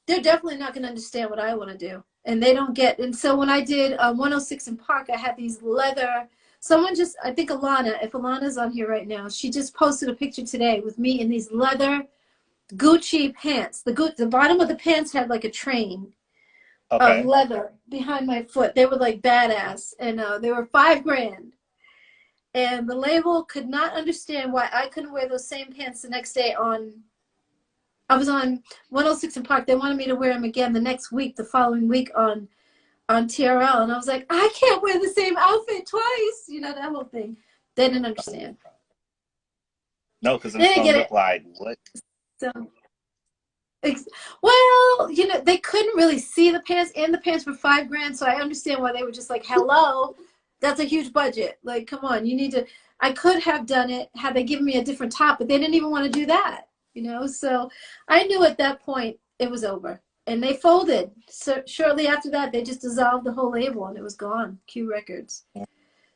they're definitely not going to understand what I want to do. And they don't get. And so when I did 106 in Park, I had these leather. Someone just, I think Alana, if Alana's on here right now, she just posted a picture today with me in these leather Gucci pants. The bottom of the pants had like a train of leather behind my foot. They were like badass, and they were $5,000. And the label could not understand why I couldn't wear those same pants the next day I was on 106 in Park. They wanted me to wear them again the next week, the following week on TRL. And I was like, I can't wear the same outfit twice. You know, that whole thing. They didn't understand. No, because it's going to look like what? So, well, you know, they couldn't really see the pants, and the pants were $5,000. So I understand why they were just like, hello, that's a huge budget. Like, come on, you need to. I could have done it had they given me a different top, but they didn't even want to do that, you know. So I knew at that point it was over, and they folded. So shortly after that, they just dissolved the whole label, and it was gone. Q Records.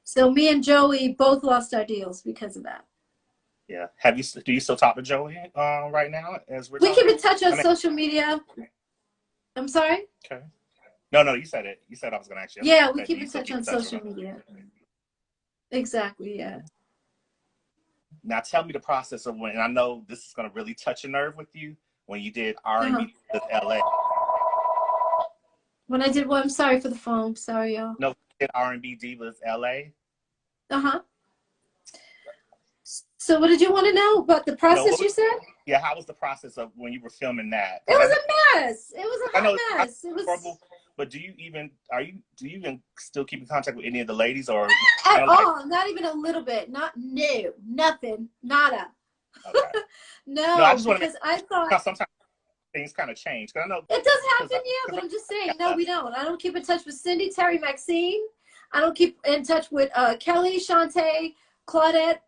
So me and Joey both lost our deals because of that. Yeah. Do you still talk to Joey right now as we're We talking? keep in touch on social media. I'm sorry? Okay. No, you said it. You said I was going to ask you. Yeah, we keep in touch on social media. Exactly, yeah. Now tell me the process of when, and I know this is going to really touch a nerve with you, when you did R&B with LA. When I did what? I'm sorry for the phone. Sorry, y'all. No, did R&B Divas LA. Uh-huh. So what did you want to know about the process, you said? Yeah, how was the process of when you were filming that? It was a mess. It was a hot mess. It was horrible. But do you even still keep in contact with any of the ladies, or at all? Not even a little bit. Nothing. Nada. Okay. No, I just because I thought sometimes things kind of change. Cause I know it does happen, yeah. But I'm just saying, no, we don't. I don't keep in touch with Cindy, Terry, Maxine. I don't keep in touch with Kelly, Shantae, Claudette,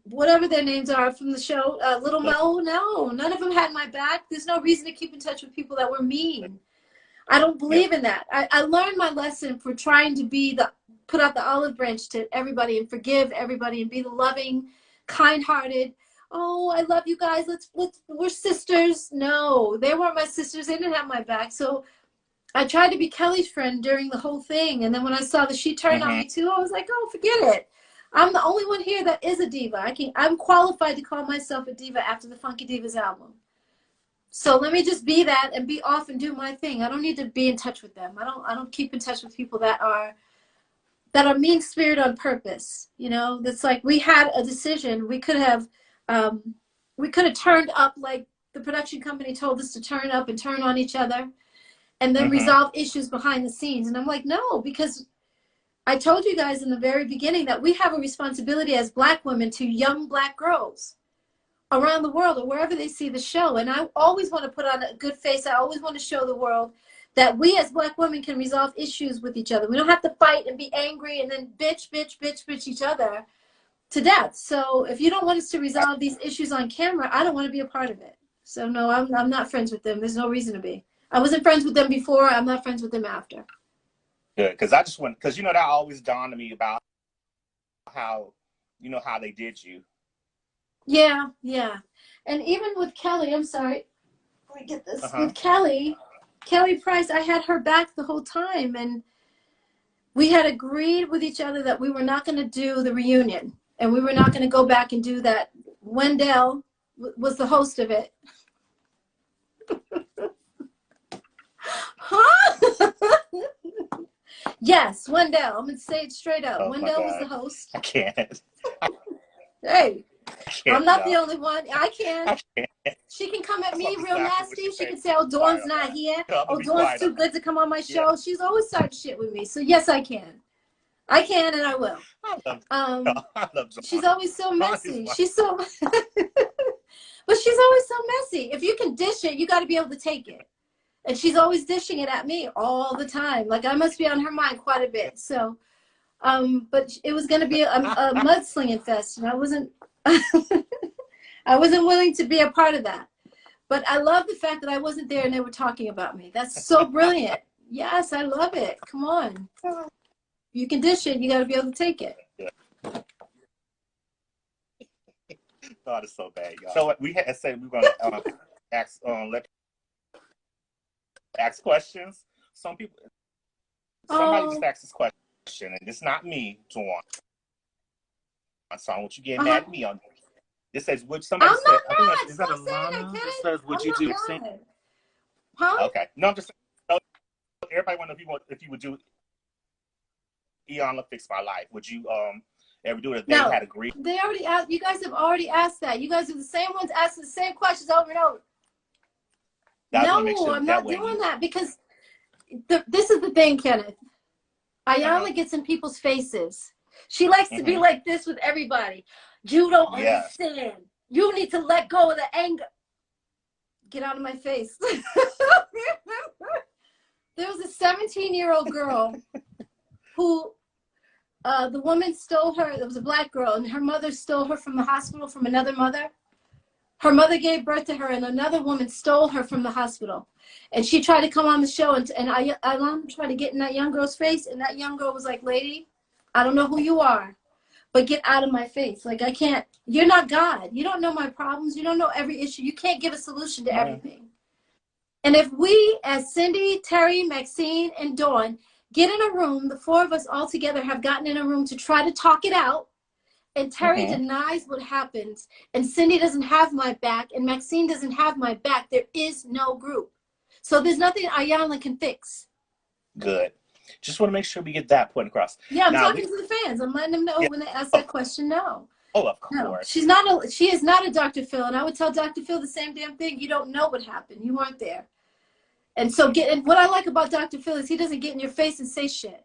whatever their names are from the show. Little Mo. No, none of them had my back. There's no reason to keep in touch with people that were mean. I don't believe in that. I learned my lesson for trying to put out the olive branch to everybody and forgive everybody and be the loving, kind-hearted, oh, I love you guys. We're sisters. No, they weren't my sisters. They didn't have my back. So I tried to be Kelly's friend during the whole thing. And then when I saw that she turned on me too, I was like, oh, forget it. I'm the only one here that is a diva. I'm qualified to call myself a diva after the Funky Divas album. So let me just be that and be off and do my thing. I don't need to be in touch with them. I don't keep in touch with people that are mean-spirited on purpose. You know, that's like we had a decision. We could have turned up like the production company told us to turn up and turn on each other and then resolve issues behind the scenes. And I'm like, no, because I told you guys in the very beginning that we have a responsibility as Black women to young Black girls around the world or wherever they see the show. And I always want to put on a good face. I always want to show the world that we as Black women can resolve issues with each other. We don't have to fight and be angry and then bitch each other to death. So if you don't want us to resolve these issues on camera, I don't want to be a part of it. So no, I'm not friends with them. There's no reason to be. I wasn't friends with them before. I'm not friends with them after. Good, because I just went, because you know that always dawned on me about how, you know, how they did you. Yeah, yeah. And even with Kelly, I'm sorry, let me get this. With Kelly Price, I had her back the whole time, and we had agreed with each other that we were not going to do the reunion, and we were not going to go back and do that. Wendell was the host of it. Huh? Yes, Wendell. I'm going to say it straight up. Oh, Wendell was the host. I can't. Hey, I'm not no. the only one. I can. She can come at me real nasty. She can say, oh, Dawn's not here. Oh, Dawn's too good to come on my show. Yeah. She's always starting shit with me. So, yes, I can. I can and I will. I love Dawn. She's always so messy. She's so... But she's always so messy. If you can dish it, you got to be able to take it. And she's always dishing it at me all the time. Like, I must be on her mind quite a bit. So, but it was going to be a mudslinging fest, and I wasn't willing to be a part of that. But I love the fact that I wasn't there and they were talking about me. That's so brilliant. Yes, I love it. Come on. You can dish it. You got to be able to take it. Yeah. God, it's so bad, y'all. So we had said we were going to ask questions. Somebody just asked this question, and it's not me, Dawn. So I want you to get mad at me on this. Says, would somebody say, I think is that Alana? This says, would you do it? Huh? Okay. No, I'm just saying, everybody want to know if you would do Iyanla Fix My Life. Would you ever do it if they had agreed? They already asked. You guys have already asked that. You guys are the same ones asking the same questions over and over. No, I'm not doing that because this is the thing, Kenneth. Iyanla gets in people's faces. She likes to be like this with everybody. You don't understand. You need to let go of the anger. Get out of my face. There was a 17-year-old girl who the woman stole her. It was a Black girl, and her mother stole her from the hospital from another mother. Her mother gave birth to her, and another woman stole her from the hospital. And she tried to come on the show, and Iyanla tried to get in that young girl's face, and that young girl was like, lady, I don't know who you are, but get out of my face. Like, I can't. You're not God. You don't know my problems. You don't know every issue. You can't give a solution to everything. And if we, as Cindy, Terry, Maxine, and Dawn, get in a room, the four of us all together have gotten in a room to try to talk it out, and Terry denies what happens, and Cindy doesn't have my back, and Maxine doesn't have my back, there is no group. So there's nothing Iyanla can fix. Good. Just want to make sure we get that point across. Yeah, I'm talking to the fans. I'm letting them know when they ask that question, no. Oh, of course. No, she is not a Dr. Phil, and I would tell Dr. Phil the same damn thing. You don't know what happened. You weren't there. And so what I like about Dr. Phil is he doesn't get in your face and say shit.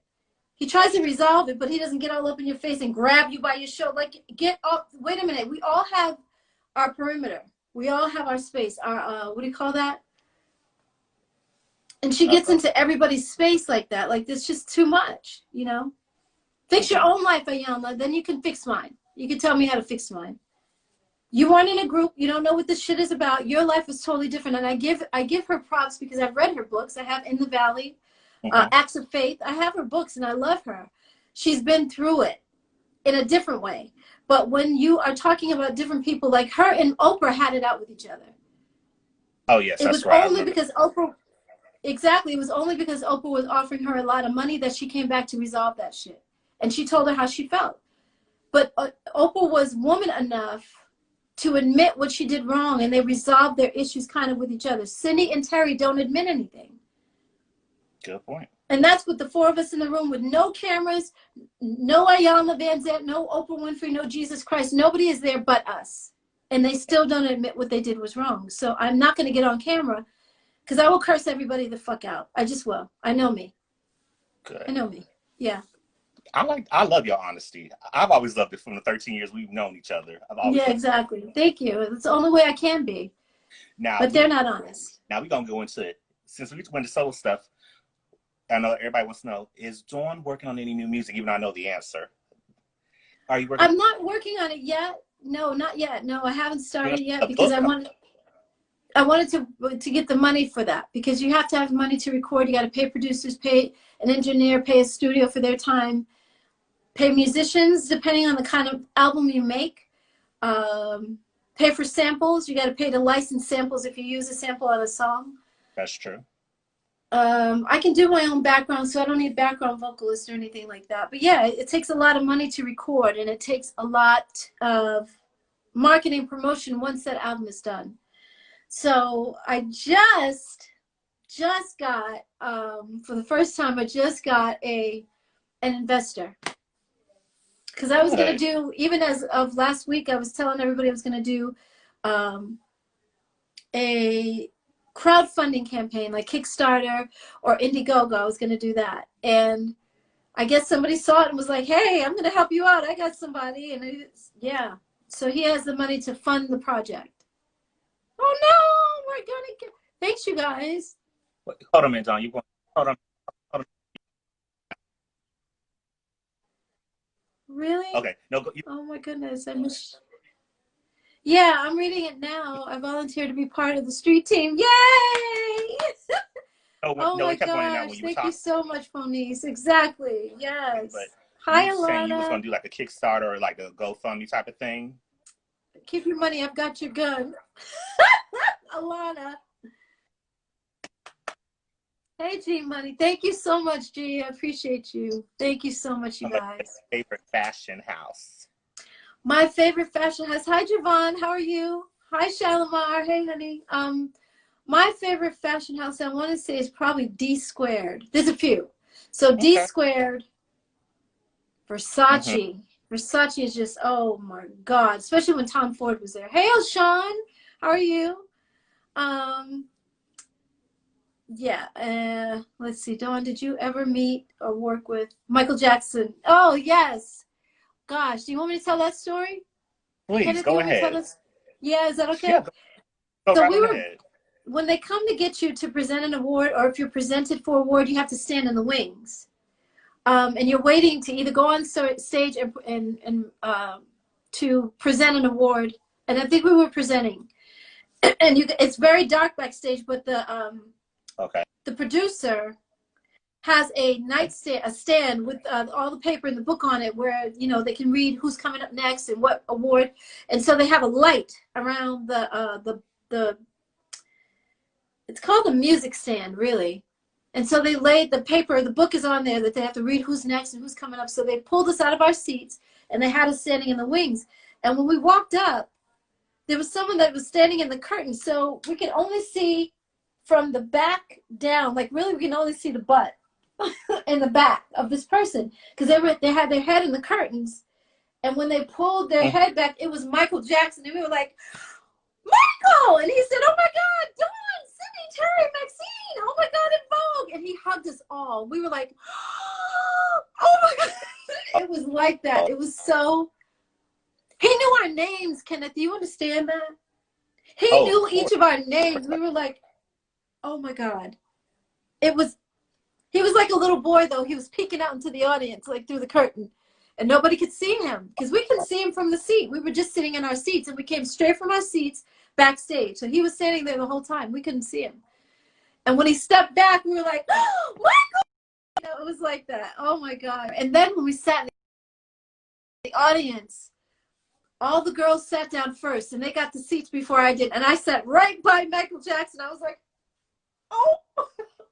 He tries to resolve it, but he doesn't get all up in your face and grab you by your shoulder. Like, get up. Wait a minute. We all have our perimeter. We all have our space. Our, what do you call that? And she gets into everybody's space like that. Like, it's just too much, you know? Fix your own life, Iyanla. Then you can fix mine. You can tell me how to fix mine. You weren't in a group. You don't know what this shit is about. Your life is totally different. And I give her props because I've read her books. I have In the Valley. Acts of Faith. I have her books and I love her. She's been through it in a different way. But when you are talking about different people, like her and Oprah had it out with each other. Oh yes, It was that's right. only because Oprah, exactly, it was only because Oprah was offering her a lot of money that she came back to resolve that shit. And she told her how she felt. But Oprah was woman enough to admit what she did wrong, and they resolved their issues kind of with each other. Cindy and Terry don't admit anything. Good point. And that's with the four of us in the room with no cameras, no Ayanna Van Zandt, no Oprah Winfrey, no Jesus Christ. Nobody is there but us. And they still don't admit what they did was wrong. So I'm not going to get on camera because I will curse everybody the fuck out. I just will. I know me. Good. I know me. Yeah. I love your honesty. I've always loved it from the 13 years we've known each other. Yeah, exactly. Thank you. It's the only way I can be. Now, but they're not honest. Now we're going to go into it. Since we went to soul stuff, I know everybody wants to know, is Dawn working on any new music, even though I know the answer? Are you working? I'm not working on it yet. No, not yet. No, I haven't started yet because I wanted to get the money for that, because you have to have money to record. You got to pay producers, pay an engineer, pay a studio for their time, pay musicians depending on the kind of album you make, pay for samples. You got to pay to license samples if you use a sample on a song. That's true. I can do my own background, so I don't need background vocalists or anything like that. But yeah, it takes a lot of money to record, and it takes a lot of marketing promotion once that album is done. So I just got, for the first time, I just got an investor. Because I was going to do, even as of last week, I was telling everybody I was going to do a crowdfunding campaign like Kickstarter or Indiegogo. I was going to do that. And I guess somebody saw it and was like, hey, I'm going to help you out. I got somebody. And yeah. So he has the money to fund the project. Oh, no, we're going to get... Thanks, you guys. Hold on a minute, John. You going... Hold on. Really? Okay. No. Oh, my goodness. Yeah, I'm reading it now. I volunteered to be part of the street team. Yay! Oh my gosh. Thank you so much, Moniece. Exactly. Yes. But hi, you Alana. saying you was going to do like a Kickstarter or like a GoFundMe type of thing? Keep your money. I've got your gun. Alana. Hey, G Money. Thank you so much, G. I appreciate you. Thank you so much, you guys. Favorite fashion house. My favorite fashion house. Hi, Javon. How are you? Hi, Shalimar. Hey, honey. My favorite fashion house, I want to say, is probably D Squared. There's a few. So D Squared, Versace. Versace is just, oh my God. Especially when Tom Ford was there. Hey, Sean. How are you? Yeah. Let's see. Dawn, did you ever meet or work with Michael Jackson? Oh, yes. Gosh, do you want me to tell that story? Please, go ahead. Yeah, is that okay? Yeah, go so right ahead. When they come to get you to present an award, or if you're presented for an award, you have to stand in the wings. And you're waiting to either go on stage and to present an award. And I think we were presenting. And it's very dark backstage, but the producer has a nightstand, a stand with all the paper and the book on it, where they can read who's coming up next and what award. And so they have a light around the it's called a music stand, really. And so they laid the paper, the book is on there that they have to read who's next and who's coming up. So they pulled us out of our seats and they had us standing in the wings. And when we walked up, there was someone that was standing in the curtain. So we could only see from the back down, like really we can only see the butt in the back of this person, because they had their head in the curtains. And when they pulled their head back, it was Michael Jackson. And we were like, Michael! And he said, oh my God, Dawn, Cindy, Terry, Maxine, oh my God, En Vogue. And he hugged us all. We were like, oh my God. It was like that. It was so, he knew our names, Kenneth. Do you understand that? He knew each of our names. We were like, oh my God. He was like a little boy, though. He was peeking out into the audience, like through the curtain. And nobody could see him because we couldn't see him from the seat. We were just sitting in our seats, and we came straight from our seats backstage. So he was standing there the whole time. We couldn't see him. And when he stepped back, we were like, oh, Michael! It was like that. Oh, my God. And then when we sat in the audience, all the girls sat down first, and they got the seats before I did, and I sat right by Michael Jackson. I was like, oh, oh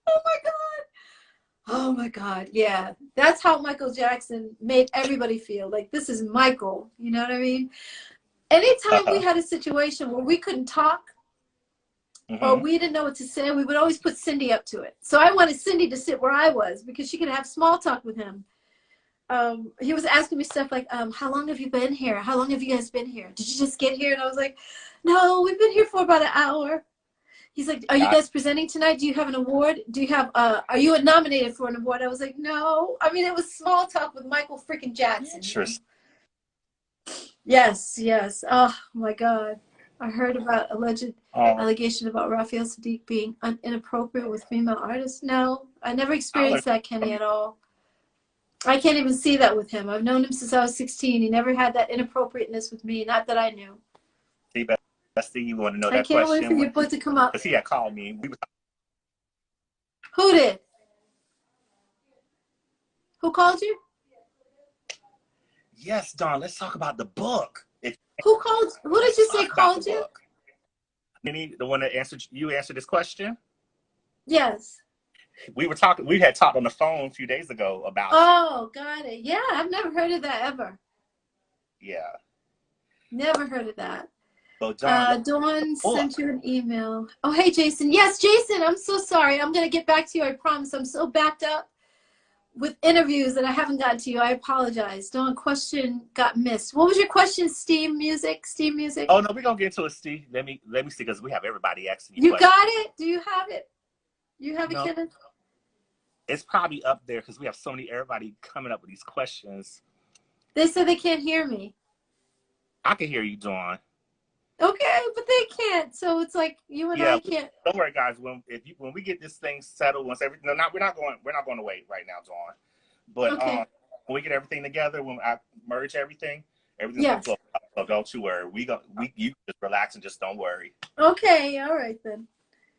my God. Oh my God. Yeah. That's how Michael Jackson made everybody feel. Like, this is Michael. You know what I mean? Anytime we had a situation where we couldn't talk or we didn't know what to say, we would always put Cindy up to it. So I wanted Cindy to sit where I was because she could have small talk with him. He was asking me stuff like, how long have you been here? How long have you guys been here? Did you just get here? And I was like, no, we've been here for about an hour. He's like, are you guys presenting tonight? Do you have an award? Do you have, are you nominated for an award? I was like, no. I mean, it was small talk with Michael freaking Jackson. Interesting. Yes, yes. Oh, my God. I heard about alleged allegation about Raphael Sadiq being inappropriate with female artists. No, I never experienced that, Kenny, at all. I can't even see that with him. I've known him since I was 16. He never had that inappropriateness with me, not that I knew. See, Bestie, you want to know that question? I can't wait for your book to come up. Because he had called me. Who did? Who called you? Yes, Dawn, let's talk about the book. Who called? Who did you say called you? Minnie, the one that answered this question? Yes. We had talked on the phone a few days ago about. Oh, got it. Yeah, I've never heard of that ever. Yeah. Never heard of that. So Dawn sent you an email. Oh, hey, Jason. Yes, Jason, I'm so sorry. I'm going to get back to you, I promise. I'm so backed up with interviews that I haven't gotten to you. I apologize. Dawn, question got missed. What was your question? Steam music? Steam music? Oh, no, we're going to get into it, Steve. Let me see, because we have everybody asking you questions. Got it? Do you have it? You have it, Kenneth? It's probably up there because we have everybody coming up with these questions. They said they can't hear me. I can hear you, Dawn. Okay, but they can't. So it's like you and I can't. Don't worry, guys. When we get this thing settled, once everything, we're not going to wait right now, Dawn. But when we get everything together, when I merge everything's gonna flow. So don't you worry. You just relax and just don't worry. Okay, all right then.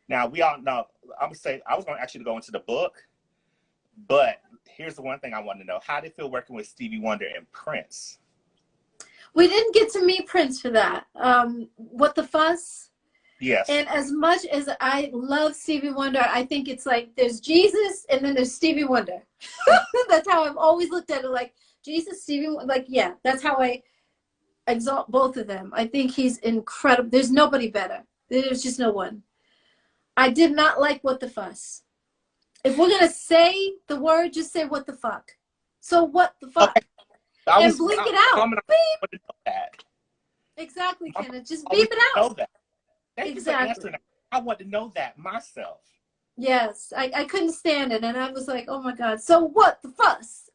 Now I was going to actually go into the book, but here's the one thing I want to know: how did it feel working with Stevie Wonder and Prince? We didn't get to meet Prince for that. What the Fuss? Yes. And as much as I love Stevie Wonder, I think it's like there's Jesus and then there's Stevie Wonder. That's how I've always looked at it. Like Jesus, Stevie Wonder. Like, yeah, that's how I exalt both of them. I think he's incredible. There's nobody better. There's just no one. I did not like What the Fuss. If we're going to say the word, just say what the fuck. So what the fuck? Okay. And blink it out. Beep. Exactly, Kenneth. Just beep it out. Know that. Exactly. I want to know that myself. Yes. I couldn't stand it. And I was like, oh my God. So what the fuss?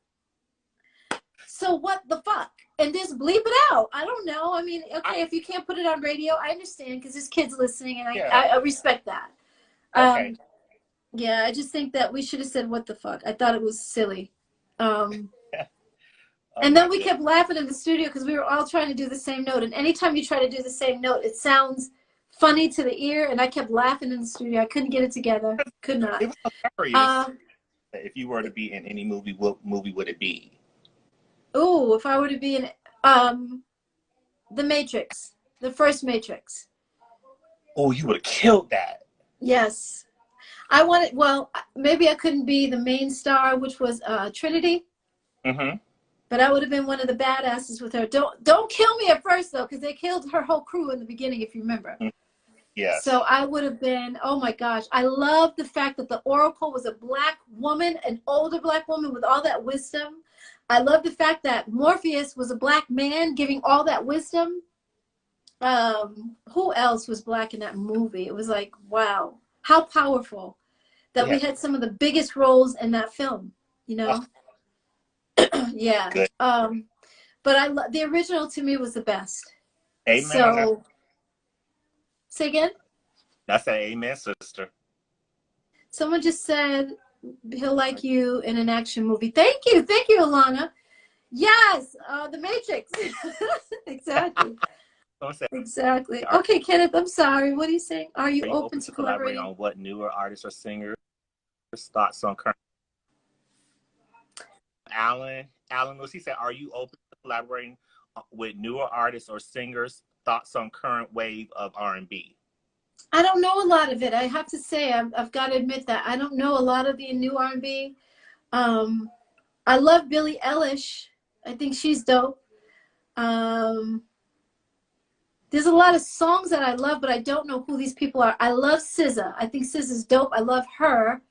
So what the fuck? And just bleep it out. I don't know. I mean, okay, if you can't put it on radio, I understand because there's kids listening and I respect that. Okay. Yeah, I just think that we should have said what the fuck. I thought it was silly. And then we kept laughing in the studio because we were all trying to do the same note. And anytime you try to do the same note, it sounds funny to the ear. And I kept laughing in the studio. I couldn't get it together. Could not. It was hilarious. If you were to be in any movie, what movie would it be? Oh, if I were to be in The Matrix, the first Matrix. Oh, you would have killed that. Yes. I wanted, well, maybe I couldn't be the main star, which was Trinity. Mm-hmm. But I would have been one of the badasses with her. Don't kill me at first, though, because they killed her whole crew in the beginning, if you remember. Yeah. So I would have been, oh, my gosh. I love the fact that the Oracle was a black woman, an older black woman with all that wisdom. I love the fact that Morpheus was a black man giving all that wisdom. Who else was black in that movie? It was like, wow, how powerful that we had some of the biggest roles in that film, you know? Yeah. Good. But the original to me was the best. Amen. So, say again? That's an amen, sister. Someone just said he'll like you in an action movie. Thank you, Alana. Yes, The Matrix. Exactly. Exactly. Okay, Kenneth, I'm sorry. What are you saying? Are you open to collaborating on what newer artists or singers thoughts on current? Alan Lucy said, are you open to collaborating with newer artists or singers? Thoughts on current wave of R&B? I don't know a lot of it. I have to say, I've got to admit that I don't know a lot of the new R&B. I love Billie Eilish. I think she's dope. There's a lot of songs that I love, but I don't know who these people are. I love SZA. I think SZA's dope. I love her.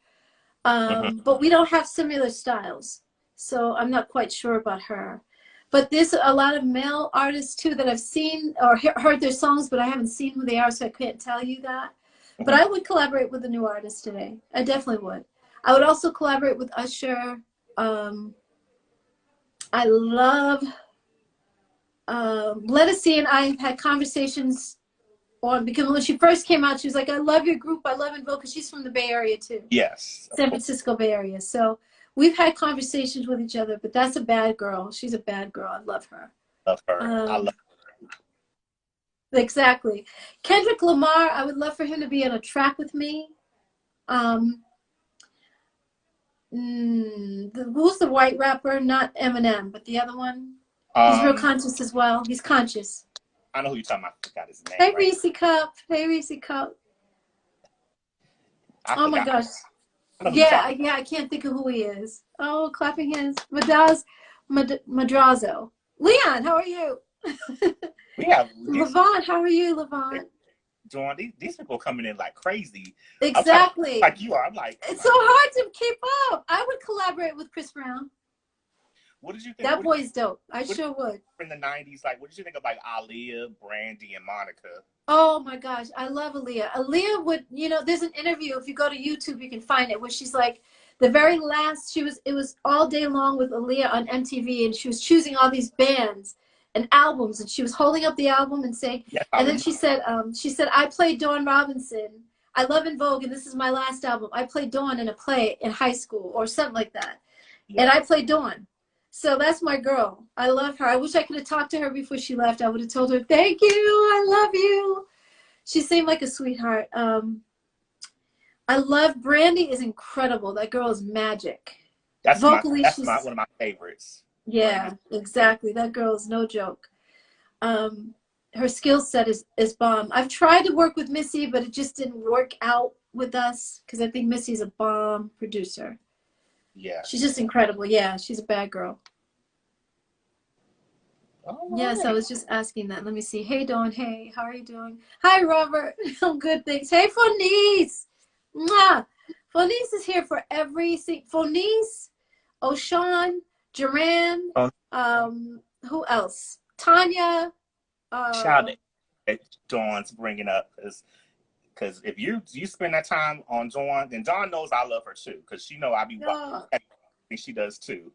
But we don't have similar styles, so I'm not quite sure about her. But there's a lot of male artists too that I've seen or heard their songs, but I haven't seen who they are, so I can't tell you that. But I would collaborate with a new artist today. I definitely would. I would also collaborate with Usher. I love Ledisi, and I have had conversations on, because when she first came out, she was like, I love your group. I love En Vogue, because she's from the Bay Area too. Yes. San Francisco Bay Area. So we've had conversations with each other, but that's a bad girl. She's a bad girl. I love her. Love her. I love her. Exactly. Kendrick Lamar, I would love for him to be on a track with me. Who's the white rapper? Not Eminem, but the other one. He's real conscious as well. He's conscious. I know who you're talking about. I forgot his name. Hey, Reese Cup. Hey, Reese Cup. Oh my gosh. Yeah, I can't think of who he is. Oh, clapping hands. Madrazo. Leon, how are you? Yeah. Levon, how are you, Levon? Dawn, these people coming in like crazy. Exactly. Like you are. I'm like, it's so hard to keep up. I would collaborate with Chris Brown. What did you think? That boy's dope. I sure would. In the 90s, like, what did you think of like Aaliyah, Brandy, and Monica? Oh my gosh, I love Aaliyah. Aaliyah would, you know, there's an interview, if you go to YouTube, you can find it, where she's like, the very last, it was all day long with Aaliyah on MTV, and she was choosing all these bands and albums, and she was holding up the album and saying, and then she said, I played Dawn Robinson. I love En Vogue, and this is my last album. I played Dawn in a play in high school, or something like that. Yeah. And I played Dawn. So that's my girl. I love her. I wish I could have talked to her before she left. I would have told her, thank you. I love you. She seemed like a sweetheart. I love Brandy is incredible. That girl is magic. That's one of my favorites. Yeah, Brandy. Exactly. That girl is no joke. Her skill set is bomb. I've tried to work with Missy, but it just didn't work out with us, because I think Missy's a bomb producer. Yeah. She's just incredible. Yeah, she's a bad girl. Right. Yes, I was just asking that. Let me see. Hey, Dawn. Hey, how are you doing? Hi, Robert. I'm good, thanks. Hey, Fonice. Mwah. Fonice is here for everything. Fonice, O'Shawn, Duran, who else? Tanya. Shout out that Dawn's bringing up, because if you spend that time on Dawn, then Dawn knows I love her too, because she know I be watching. She does too.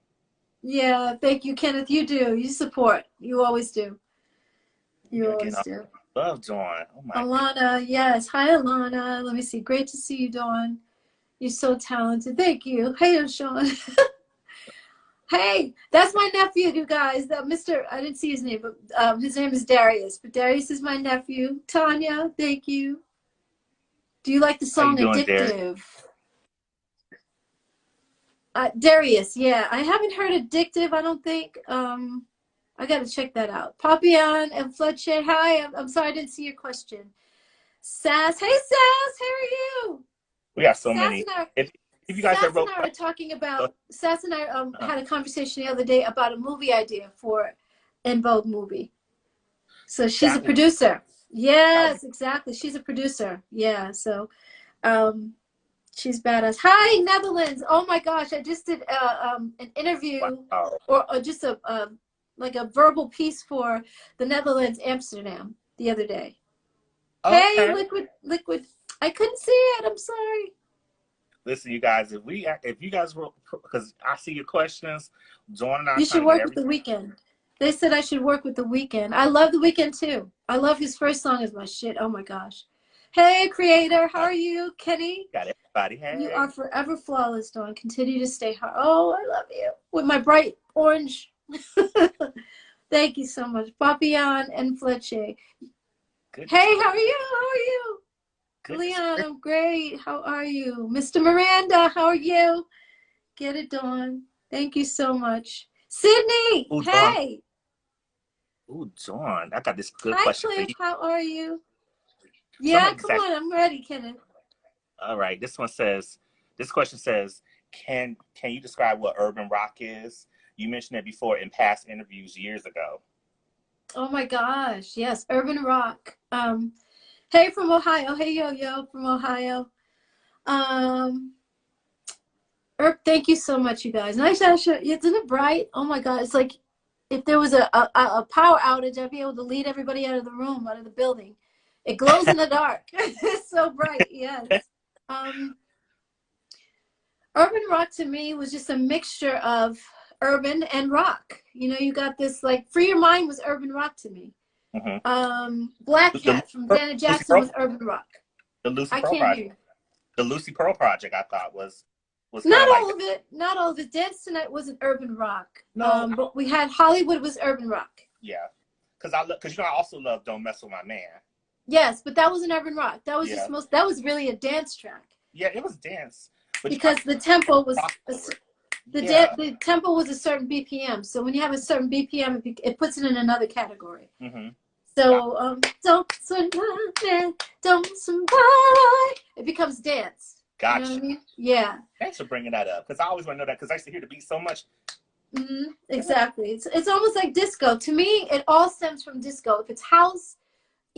Yeah, thank you, Kenneth. You do. You support. You always do. You always do. Love Dawn. Oh my Alana, goodness. Yes. Hi, Alana. Let me see. Great to see you, Dawn. You're so talented. Thank you. Hey, Sean. Hey, that's my nephew, you guys. Mr. I didn't see his name, but his name is Darius. But Darius is my nephew. Tanya, thank you. Do you like the song Addictive? Darius, yeah. I haven't heard Addictive, I don't think. I got to check that out. Papillon and Fletcher, hi. I'm sorry I didn't see your question. Sass, hey, Sass, how are you? We got so many. If you guys Sass and I were talking about, Sass and I had a conversation the other day about a movie idea for En Vogue movie. So she's a producer. Yes, exactly. She's a producer. Yeah, so she's badass. Hi, Netherlands. Oh my gosh, I just did an interview or just like a verbal piece for the Netherlands, Amsterdam, the other day. Okay. Hey, liquid. I couldn't see it. I'm sorry. Listen, you guys, if you guys were, because I see your questions, Dawn and I. You should work with The Weeknd. They said I should work with The Weeknd. I love The Weeknd too. I love his first song is my shit. Oh my gosh. Hey, creator, how are you, Kenny? Got everybody. Hey. You are forever flawless, Dawn. Continue to stay hard. Oh, I love you with my bright orange. Thank you so much, Papillon and Fletcher. Hey, how are you? How are you? Good. Leon, I'm great. How are you? Mr. Miranda, how are you? Get it, Dawn. Thank you so much. Sydney, hey. Ooh, Dawn, I got this good Hi, question for Cliff. you. How are you? Yeah, Someone come on. I'm ready, Kenneth. all right, this question says, can you describe what urban rock is? You mentioned it before in past interviews years ago. Oh my gosh. Yes, urban rock. Hey from Ohio. Hey yo from Ohio. Um, thank you so much, you guys. Nice, Asha. Isn't it bright? Oh my God. It's like if there was a power outage, I'd be able to lead everybody out of the room, out of the building. It glows in the dark. It's so bright. Yes. Um, urban rock to me was just a mixture of urban and rock. You know, you got this like Free Your Mind was urban rock to me. Black The, Cat from Janet Lucy Jackson Pearl, was urban rock. the Lucy I Pearl can't hear project. you. The Lucy Pearl project, I thought was kind Not of like all that. of it. Not all of it. Dance Tonight wasn't urban rock. No, But we had Hollywood was urban rock. yeah, because I also love Don't Mess with My Man. Yes, but that was an urban rock. That was Yeah, just that was really a dance track. yeah, it was dance, but Because the tempo was yeah. the tempo was a certain BPM. So when you have a certain BPM, it puts it in another category. So don't survive, don't survive. It becomes dance. Gotcha. You know what I mean? Yeah. Thanks for bringing that up, because I always want to know that, because I used to hear the beat so much. Exactly. It's almost like disco. To me, it all stems from disco. If it's house,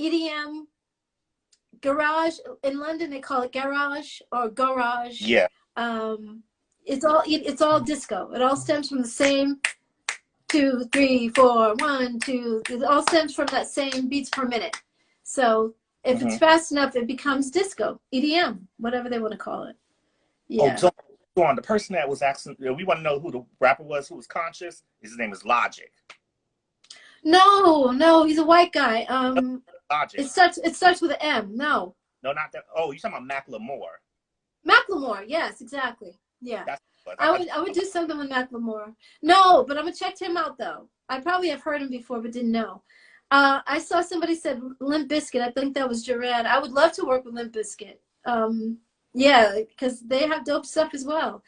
EDM, garage. In London, they call it garage or garage. Yeah. It's all disco. It all stems from the same 2, 3, 4, 1, 2. It all stems from that same beats per minute. So if it's fast enough, it becomes disco, EDM, whatever they want to call it. Yeah. Oh, Dawn, the person that was asking, we want to know who the rapper was who was conscious. His name is Logic. No, he's a white guy. Logic. It starts with an M. No, not that. Oh, you're talking about Macklemore. Macklemore. Yes, exactly. Yeah. I would do something with Macklemore. No, but I'm gonna check him out though. I probably have heard him before, but didn't know. I saw somebody said Limp Bizkit. I think that was Duran. I would love to work with Limp Bizkit. Yeah, because they have dope stuff as well.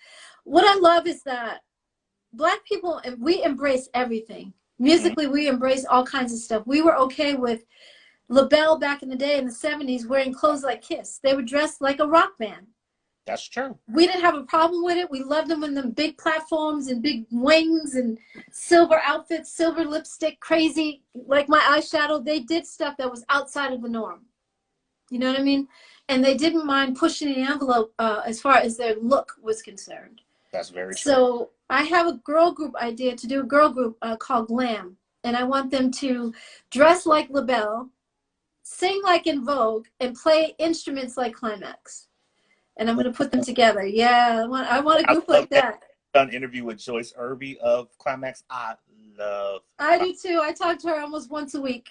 What I love is that Black people, we embrace everything. Musically, we embrace all kinds of stuff. We were okay with LaBelle back in the day in the 70s wearing clothes like Kiss. They were dressed like a rock band. That's true. We didn't have a problem with it. We loved them in them big platforms and big wings and silver outfits, silver lipstick, crazy, like my eyeshadow. They did stuff that was outside of the norm. You know what I mean? And they didn't mind pushing the envelope as far as their look was concerned. That's very true. So I have a girl group idea to do a girl group called Glam. And I want them to dress like LaBelle, sing like En Vogue, and play instruments like Climax. And I'm going to put them together. Yeah, I want a group like that. Done an interview with Joyce Irby of Climax. I do too. I talk to her almost once a week.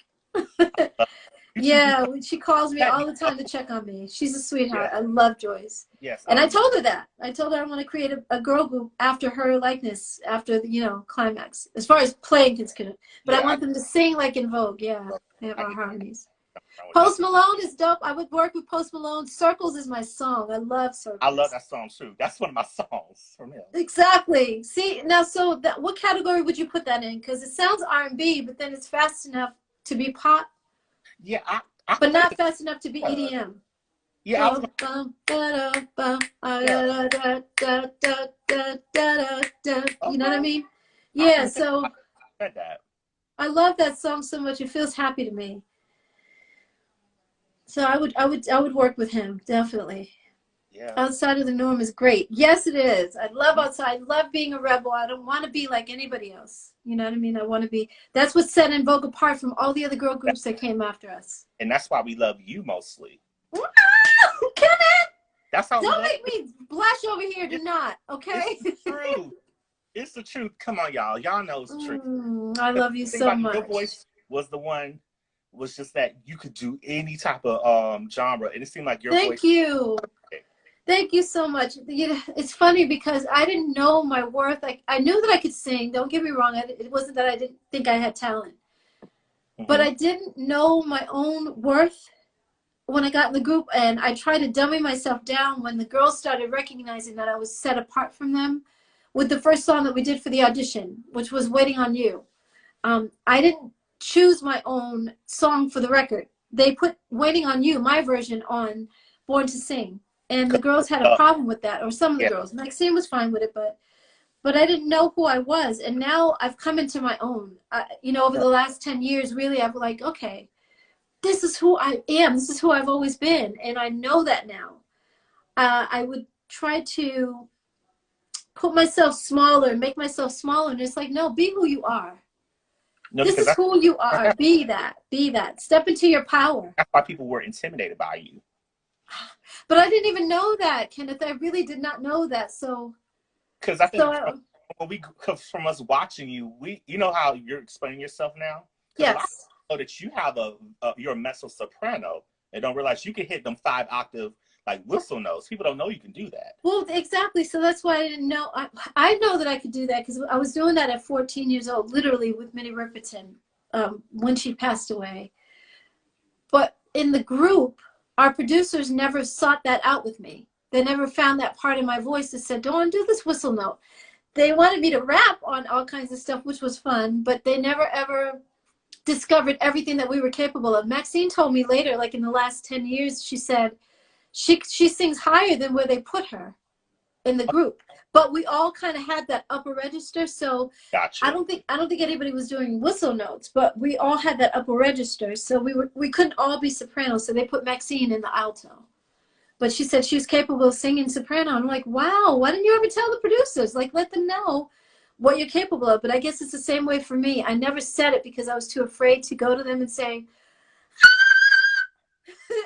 Yeah, she calls me all the time to check on me. She's a sweetheart. Yeah. I love Joyce. Yes. And I told her that. I told her I want to create a girl group after her likeness, after Climax, as far as playing is concerned. But I want them to sing like En Vogue. Yeah, they have our harmonies. Post Malone is dope. I would work with Post Malone. Circles is my song. I love Circles. I love that song too. That's one of my songs from him. Exactly. See, now, so what category would you put that in? Because it sounds R&B, but then it's fast enough to be pop. Yeah, but not fast enough to be EDM. Yeah. You know what I mean? Yeah. So I love that song so much. It feels happy to me. So I would work with him, definitely. Yeah. Outside of the norm is great. Yes, it is. I love outside. I love being a rebel. I don't want to be like anybody else. You know what I mean? I want to be. That's what set En Vogue apart from all the other girl groups that came after us. And that's why we love you mostly. Wow, Kenneth! That's how. Don't make me blush over here. Do not. Okay. It's the truth. It's the truth. Come on, y'all. Y'all know it's the truth. I love you so much. Your voice was the one. Was just that you could do any type of genre, and it seemed like your voice. Thank you. Thank you so much. It's funny because I didn't know my worth. I knew that I could sing. Don't get me wrong. It wasn't that I didn't think I had talent. But I didn't know my own worth when I got in the group. And I tried to dummy myself down when the girls started recognizing that I was set apart from them with the first song that we did for the audition, which was Waiting on You. I didn't choose my own song for the record. They put Waiting on You, my version, on Born to Sing. And the girls had a problem with that, or some of the girls. Maxine was fine with it, but I didn't know who I was. And now I've come into my own. You know, over the last 10 years, really, I've like, okay, this is who I am. This is who I've always been. And I know that now. I would try to put myself smaller and make myself smaller. And it's like, no, be who you are. No, this is who you are. Be that. Be that. Step into your power. That's why people were intimidated by you. But I didn't even know that, Kenneth. I really did not know that. So, because I think from us watching you, you know how you're explaining yourself now. Yes. So that you have you're a mezzo soprano, and don't realize you can hit them 5-octave like whistle notes. People don't know you can do that. Well, exactly. So that's why I didn't know. I know that I could do that because I was doing that at 14 years old, literally with Minnie Riperton when she passed away. But in the group, our producers never sought that out with me. They never found that part of my voice that said, don't do this whistle note. They wanted me to rap on all kinds of stuff, which was fun, but they never ever discovered everything that we were capable of. Maxine told me later, like in the last 10 years, she said, she sings higher than where they put her in the group. But we all kind of had that upper register, so gotcha. I don't think anybody was doing whistle notes, but we all had that upper register, so we couldn't all be sopranos, so they put Maxine in the alto. But she said she was capable of singing soprano. I'm like, wow, why didn't you ever tell the producers? Like, let them know what you're capable of. But I guess it's the same way for me. I never said it because I was too afraid to go to them and say,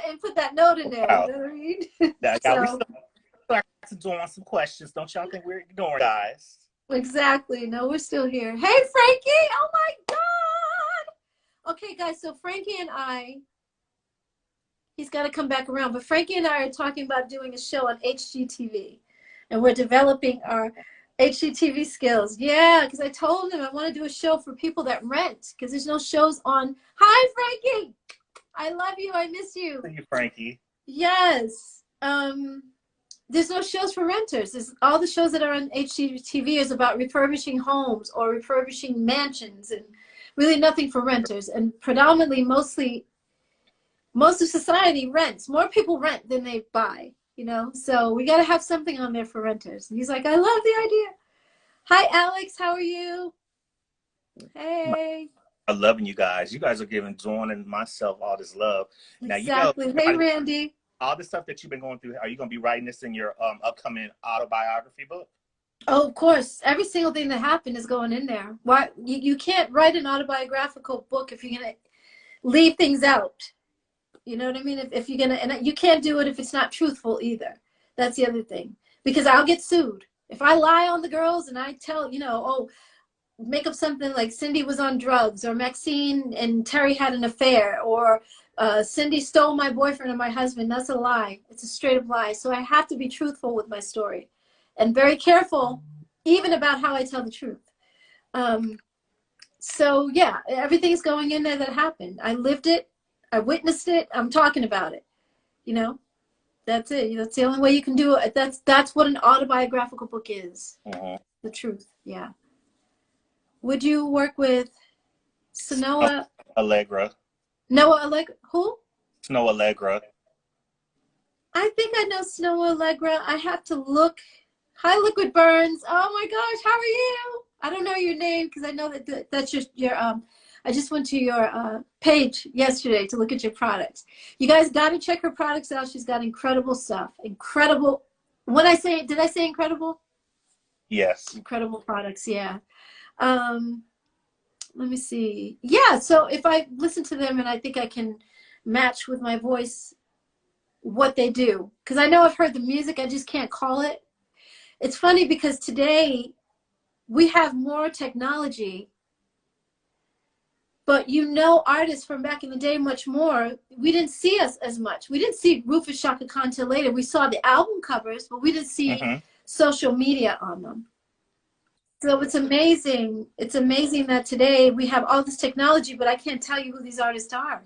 and put that note in there. Wow. You know what I mean? Yeah, we still doing some questions. Don't y'all think we're ignoring guys? Exactly. No, we're still here. Hey, Frankie! Oh my God! Okay, guys. So Frankie and I, he's got to come back around. But Frankie and I are talking about doing a show on HGTV, and we're developing our HGTV skills. Yeah, because I told him I want to do a show for people that rent because there's no shows on. Hi, Frankie. I love you. I miss you. Thank you, Frankie. Yes. There's no shows for renters. All the shows that are on HGTV is about refurbishing homes or refurbishing mansions, and really nothing for renters. And predominantly, most of society rents. More people rent than they buy, you know? So we got to have something on there for renters. And he's like, I love the idea. Hi, Alex. How are you? Hey. I'm loving you guys. You guys are giving Dawn and myself all this love. Exactly. Now, you know, hey, Randy. All the stuff that you've been going through, are you going to be writing this in your upcoming autobiography book? Oh, of course. Every single thing that happened is going in there. Why you can't write an autobiographical book if you're going to leave things out. You know what I mean? If you're going to, and you can't do it if it's not truthful either. That's the other thing. Because I'll get sued. If I lie on the girls and I tell, you know, oh, make up something like Cindy was on drugs, or Maxine and Terry had an affair, or Cindy stole my boyfriend or my husband. That's a lie. It's a straight up lie. So I have to be truthful with my story and very careful even about how I tell the truth. So yeah, everything's going in there that happened. I lived it. I witnessed it. I'm talking about it. You know, that's it. That's the only way you can do it. That's what an autobiographical book is. The truth. Yeah. Would you work with Sanoa Allegra? Noah Allegra? Who? Snow Allegra. I think I know Snow Allegra. I have to look. Hi, Liquid Burns. Oh my gosh, how are you? I don't know your name because I know that that's your I just went to your page yesterday to look at your products. You guys got to check her products out. She's got incredible stuff. Incredible. When I say, did I say incredible? Yes. Incredible products. Yeah. Let me see. Yeah, so if I listen to them and I think I can match with my voice what they do, because I know I've heard the music, I just can't call it. It's funny because today we have more technology, but you know artists from back in the day much more. We didn't see us as much. We didn't see Rufus Shaka Khan till later. We saw the album covers, but we didn't see social media on them. So it's amazing. It's amazing that today we have all this technology, but I can't tell you who these artists are.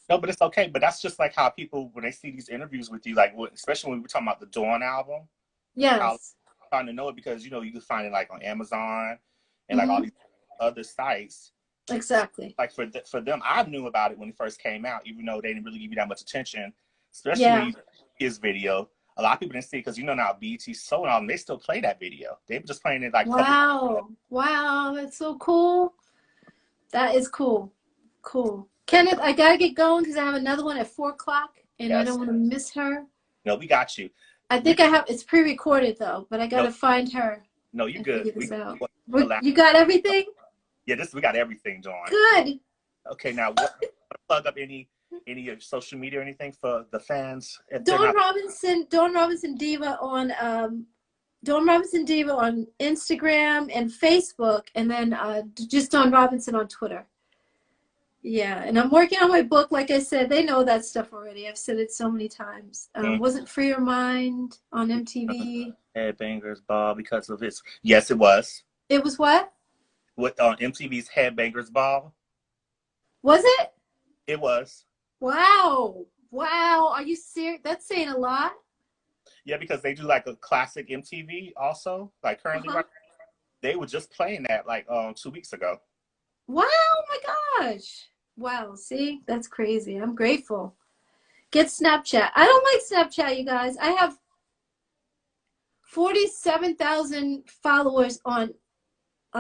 No, but it's okay. But that's just like how people, when they see these interviews with you, like especially when we were talking about the Dawn album. Yes. Trying to know it because, you know, you can find it like on Amazon and like all these other sites. Exactly. Like for them, I knew about it when it first came out, even though they didn't really give you that much attention, Yeah. especially his video. A lot of people didn't see it because now BET sold out, and they still play that video. They were just playing it like Wow. Wow, that's so cool. That is cool. Cool. Kenneth, I gotta get going because I have another one at 4 o'clock, and I don't want to miss her. No, we got you. I think it's pre-recorded though, but I gotta find her. No, you good. You got everything? Yeah, we got everything, Dawn. Good. Okay, now plug up any social media or anything for the fans? Dawn Robinson Diva on Dawn Robinson Diva on Instagram and Facebook, and then just Dawn Robinson on Twitter. Yeah, and I'm working on my book. Like I said, they know that stuff already. I've said it so many times. Wasn't Free Your Mind on MTV? Headbangers Ball because of its. Yes, it was. It was what? With MTV's Headbangers Ball. Was it? It was. Wow. Wow. Are you serious? That's saying a lot. Yeah, because they do like a classic MTV also. Like currently, they were just playing that like 2 weeks ago. Wow, my gosh. Wow, see? That's crazy. I'm grateful. Get Snapchat. I don't like Snapchat, you guys. I have 47,000 followers on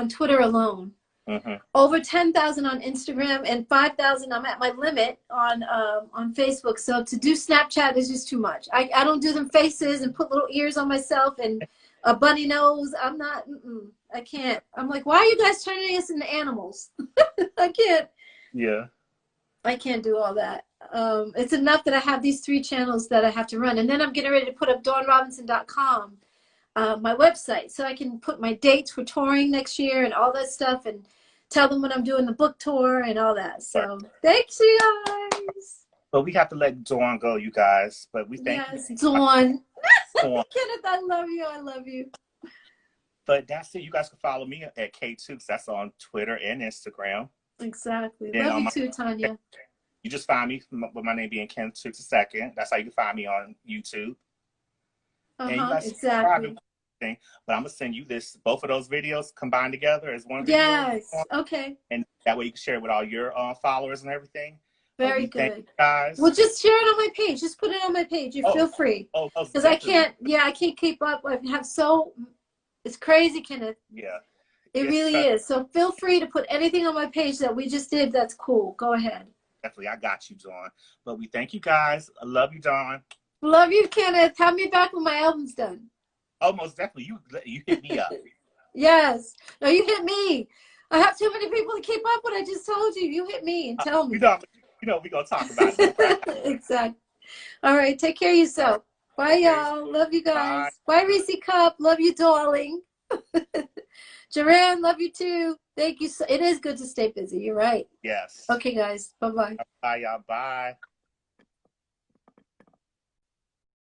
Twitter alone. Over 10,000 on Instagram, and 5,000. I'm at my limit on Facebook. So to do Snapchat is just too much. I don't do them faces and put little ears on myself and a bunny nose. I'm not. I can't. I'm like, why are you guys turning us into animals? I can't. Yeah. I can't do all that. It's enough that I have these 3 channels that I have to run, and then I'm getting ready to put up DawnRobinson.com, my website, so I can put my dates for touring next year and all that stuff, and tell them when I'm doing the book tour and all that. So thanks, you guys. But we have to let Dawn go, you guys. But we thank you. Yes, Dawn. Kenneth, I love you. I love you. But that's it. You guys can follow me at KTookes. That's on Twitter and Instagram. Exactly. Then love you too, Tanya. You just find me with my name being KTookes II. That's how you can find me on YouTube. And you guys exactly. But I'm gonna send you both of those videos combined together as one video. Yes. Okay. And that way you can share it with all your followers and everything. Very good. Thank you guys. Well, just share it on my page. Just put it on my page. You feel free. Because I can't. Yeah, I can't keep up. I have It's crazy, Kenneth. Yeah. It really is. So feel free to put anything on my page that we just did. That's cool. Go ahead. Definitely. I got you, Dawn. But we thank you guys. I love you, Dawn. Love you, Kenneth. Have me back when my album's done. Oh, most definitely. You hit me up. Yes. No, you hit me. I have too many people to keep up with. I just told you. You hit me and tell me. We're going to talk about it. Exactly. All right. Take care of yourself. Bye, y'all. Love you guys. Bye, Reese Cup. Love you, darling. Joanne, love you too. Thank you. It is good to stay busy. You're right. Yes. Okay, guys. Bye-bye. Bye, y'all. Bye.